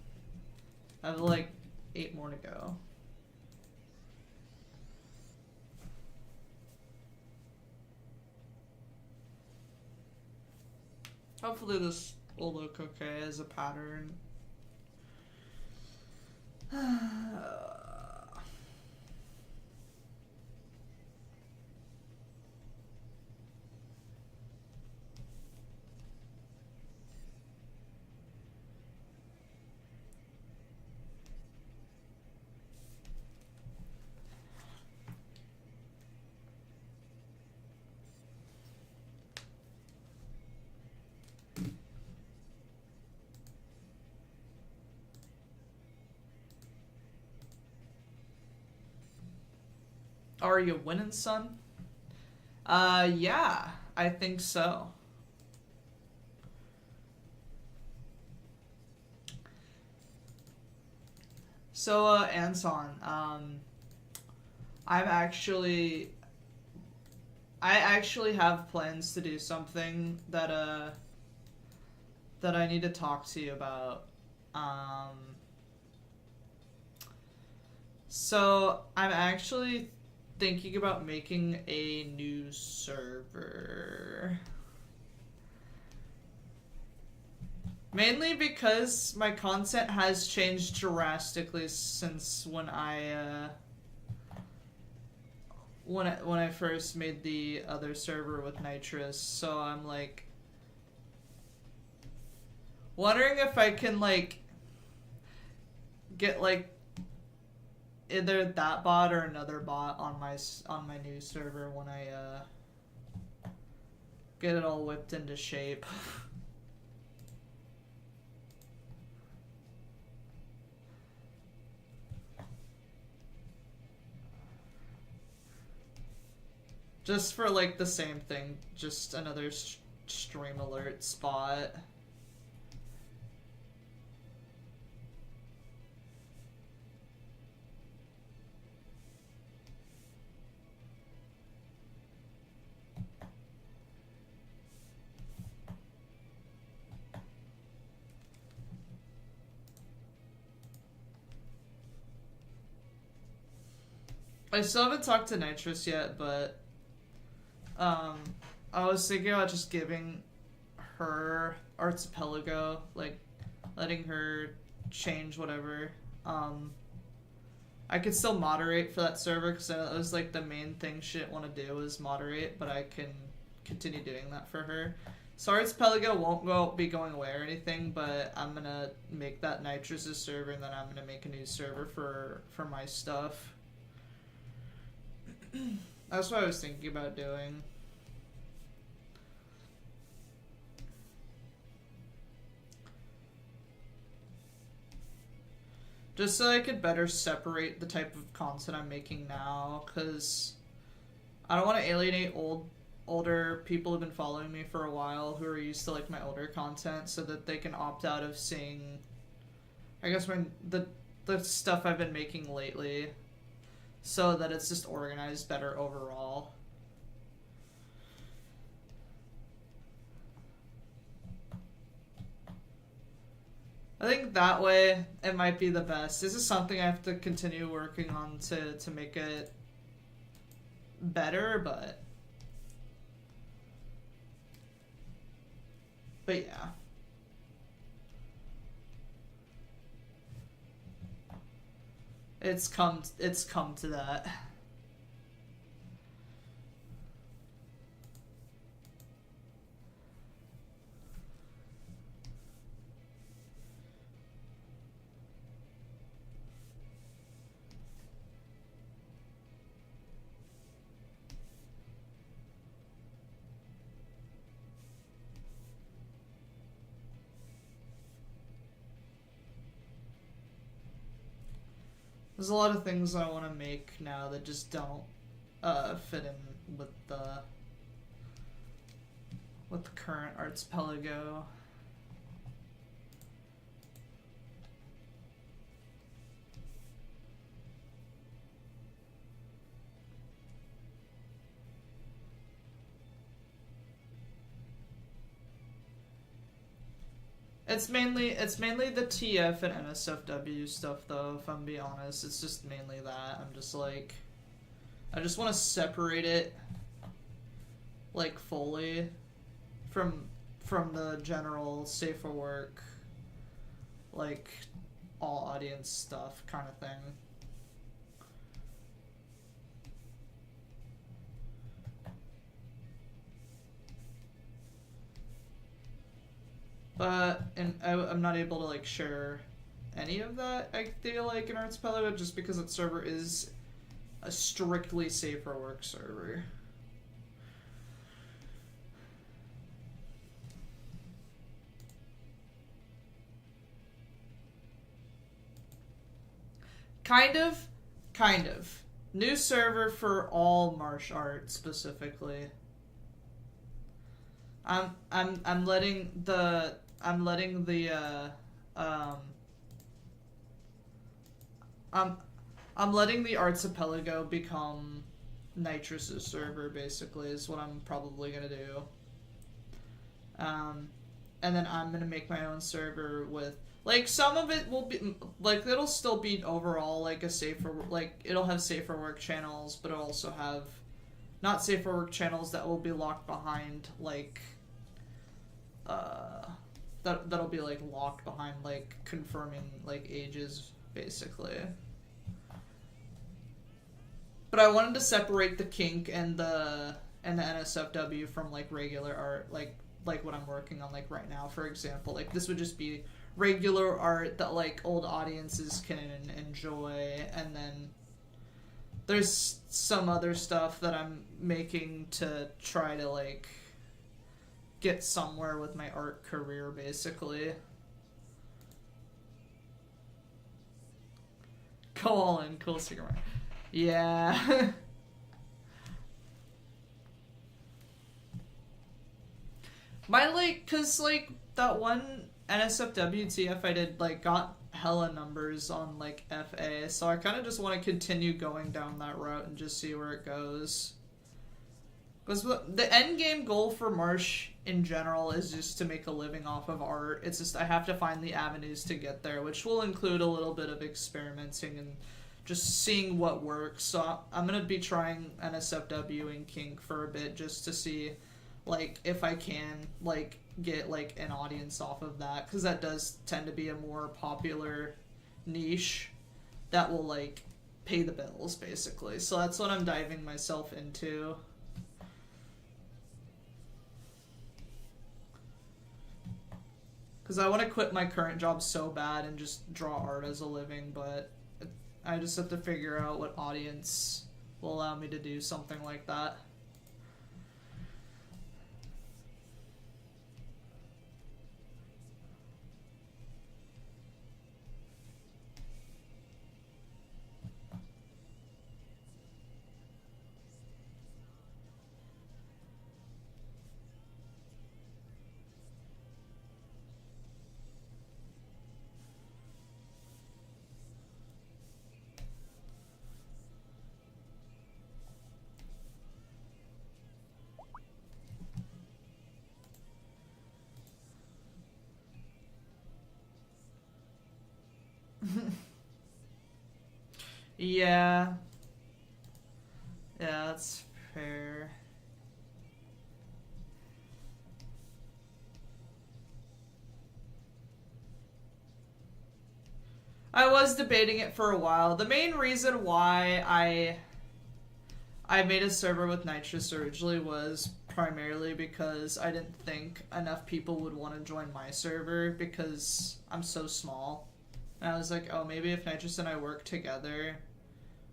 I have like 8 more to go. Hopefully this will look okay as a pattern. Are you winning, son? Yeah, I think so. So, Anson, I actually have plans to do something that I need to talk to you about. So I'm actually thinking about making a new server. Mainly because my content has changed drastically since when I first made the other server with Nitrous, so I'm like wondering if I can like get like either that bot or another bot on my new server when I get it all whipped into shape. Just for like the same thing, just another stream alert spot. I still haven't talked to Nitrous yet, but I was thinking about just giving her Archipelago, like letting her change whatever. I could still moderate for that server because that was like the main thing she didn't want to do was moderate, but I can continue doing that for her. So Archipelago won't be going away or anything, but I'm gonna make that Nitrous' server and then I'm gonna make a new server for my stuff. That's what I was thinking about doing. Just so I could better separate the type of content I'm making now, because I don't want to alienate older people who've been following me for a while who are used to like my older content, so that they can opt out of seeing, I guess, the stuff I've been making lately, so that it's just organized better overall. I think that way it might be the best. This is something I have to continue working on to make it better, but yeah. It's come to that. There's a lot of things I want to make now that just don't fit in with the current Archipelago. It's mainly the TF and NSFW stuff though, if I'm being honest. It's just mainly that. I'm just like, I just want to separate it like fully from the general safer work, like all audience stuff kind of thing. But I'm not able to like share any of that, I feel like, in Archipelago, just because that server is a strictly safer work server. Kind of. New server for all marsh art specifically. I'm letting the I'm letting the Archipelago become Nitrous' server, basically, is what I'm probably gonna do. And then I'm gonna make my own server with, like, some of it will be, like, it'll still be overall, like, a safer, like, it'll have safer work channels, but it'll also have not safer work channels that will be locked behind, like, that'll be, like, locked behind, like, confirming, like, ages, basically. But I wanted to separate the kink and the NSFW from, like, regular art, like what I'm working on, like, right now, for example. Like, this would just be regular art that, like, old audiences can enjoy, and then there's some other stuff that I'm making to try to, like, get somewhere with my art career, basically. Go all in, cool cigarette. Yeah. My, like, cause, like, that one NSFW TF I did, like, got hella numbers on, like, FA, so I kind of just want to continue going down that route and just see where it goes. Because the end game goal for Marsh in general is just to make a living off of art. It's just I have to find the avenues to get there, which will include a little bit of experimenting and just seeing what works. So I'm going to be trying NSFW and kink for a bit just to see, like, if I can, like, get, like, an audience off of that, because that does tend to be a more popular niche that will, like, pay the bills, basically. So that's what I'm diving myself into. Because I want to quit my current job so bad and just draw art as a living, but I just have to figure out what audience will allow me to do something like that. Yeah. Yeah, that's fair. I was debating it for a while. The main reason why I made a server with Nitrous originally was primarily because I didn't think enough people would want to join my server because I'm so small. And I was like, oh, maybe if Nitrous and I work together,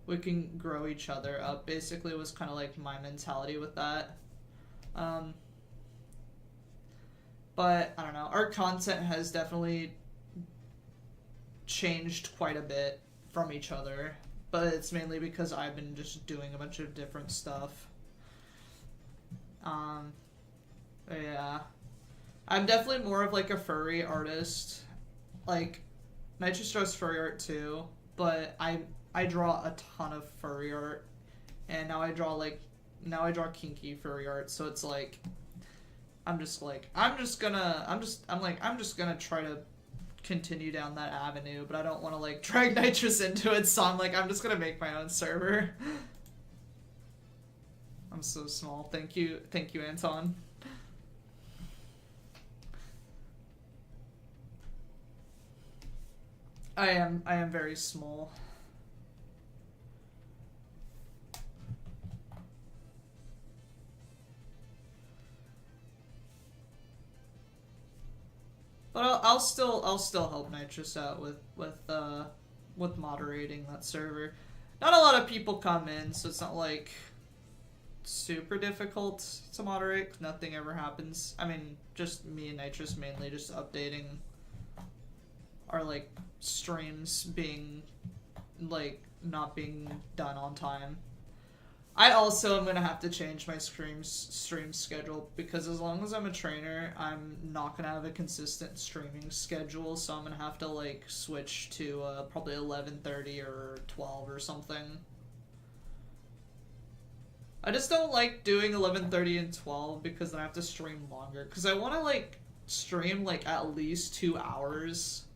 we can grow each other up. Basically, was kind of like my mentality with that. But, I don't know. Our content has definitely changed quite a bit from each other. But it's mainly because I've been just doing a bunch of different stuff. Yeah. I'm definitely more of, like, a furry artist. Like, Nitrous draws furry art too, but I draw a ton of furry art, and now I draw kinky furry art, so it's like, I'm just gonna try to continue down that avenue, but I don't want to like drag nitrous into it, so I'm just gonna make my own server. I'm so small. Thank you, Anton. I am very small. But I'll still help Nitrous out with moderating that server. Not a lot of people come in, so it's not like super difficult to moderate. Nothing ever happens. I mean, just me and Nitrous mainly just updating our like streams being like not being done on time. I also am gonna have to change my stream schedule because as long as I'm a trainer, I'm not gonna have a consistent streaming schedule. So I'm gonna have to like switch to probably 11:30 or 12 or something. I just don't like doing 11:30 and 12 because then I have to stream longer. Because I want to like stream like at least 2 hours.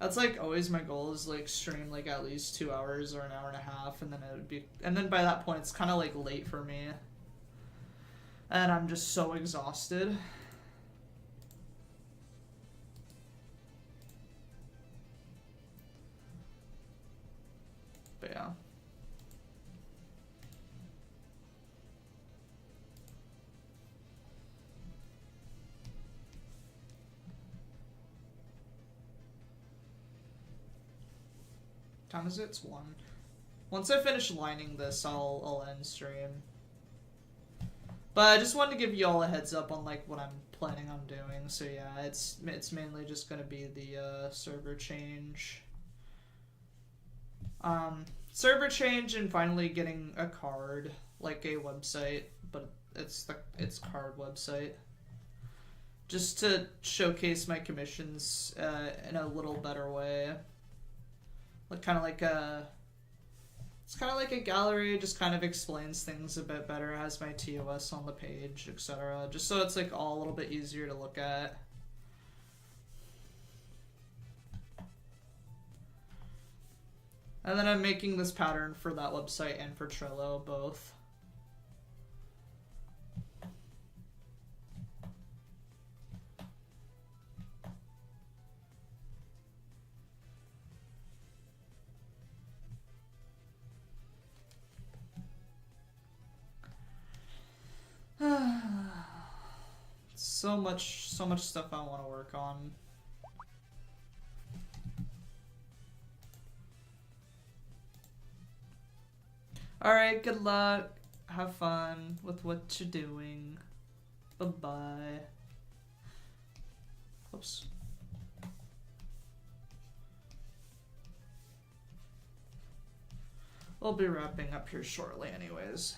That's like always my goal is like stream like at least 2 hours or an hour and a half, and then it would be, and then by that point it's kind of like late for me, and I'm just so exhausted. But yeah. Time is it? It's 1. Once I finish lining this, I'll end stream. But I just wanted to give you all a heads up on like what I'm planning on doing. So yeah, it's mainly just gonna be the server change. Server change and finally getting a card, like a website, but it's card website. Just to showcase my commissions in a little better way. Like kind of like it's kind of like a gallery, just kind of explains things a bit better, has my TOS on the page, etc. Just so it's like all a little bit easier to look at. And then I'm making this pattern for that website and for Trello, both. So much stuff I want to work on. Alright, good luck. Have fun with what you're doing. Bye-bye. Oops. We'll be wrapping up here shortly anyways.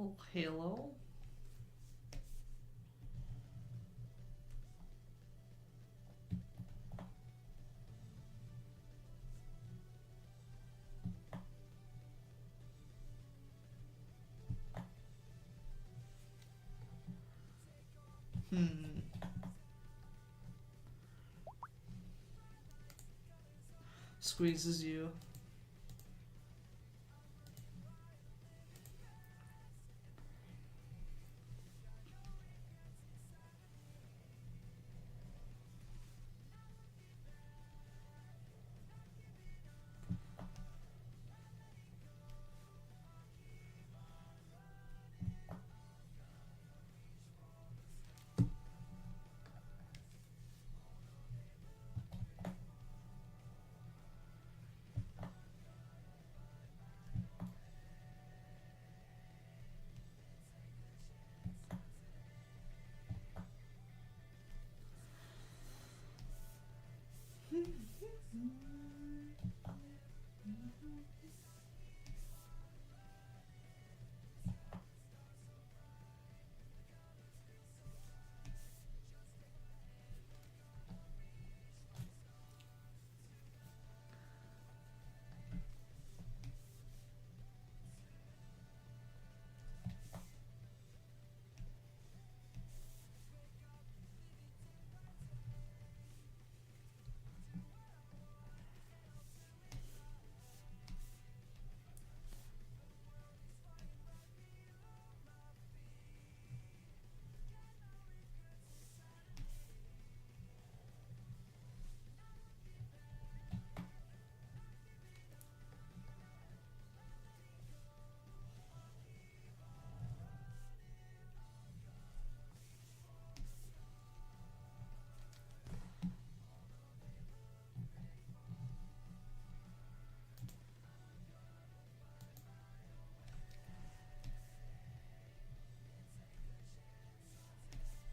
little halo. Squeezes you.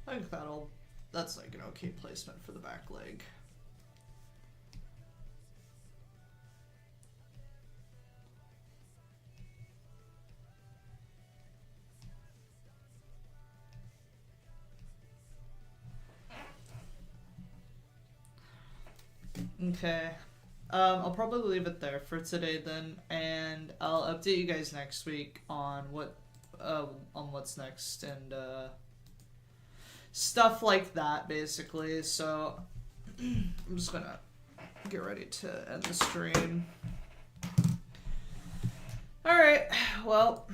I think that's like an okay placement for the back leg. Okay. I'll probably leave it there for today then, and I'll update you guys next week on what's next and stuff like that, basically. So I'm just gonna get ready to end the stream. Alright, well,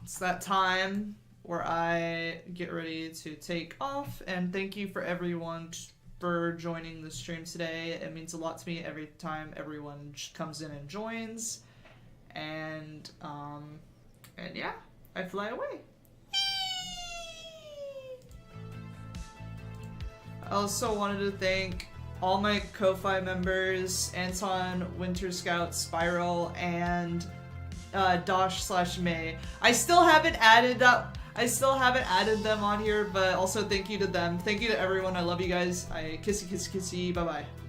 it's that time where I get ready to take off, and thank you for everyone for joining the stream today. It means a lot to me every time everyone comes in and joins, and yeah, I fly away. I also wanted to thank all my Ko-Fi members, Anton, Winter Scout, Spiral, and Dosh/May. I still haven't added them on here, but also thank you to them. Thank you to everyone. I love you guys. Kissy, kissy, kissy. Bye-bye.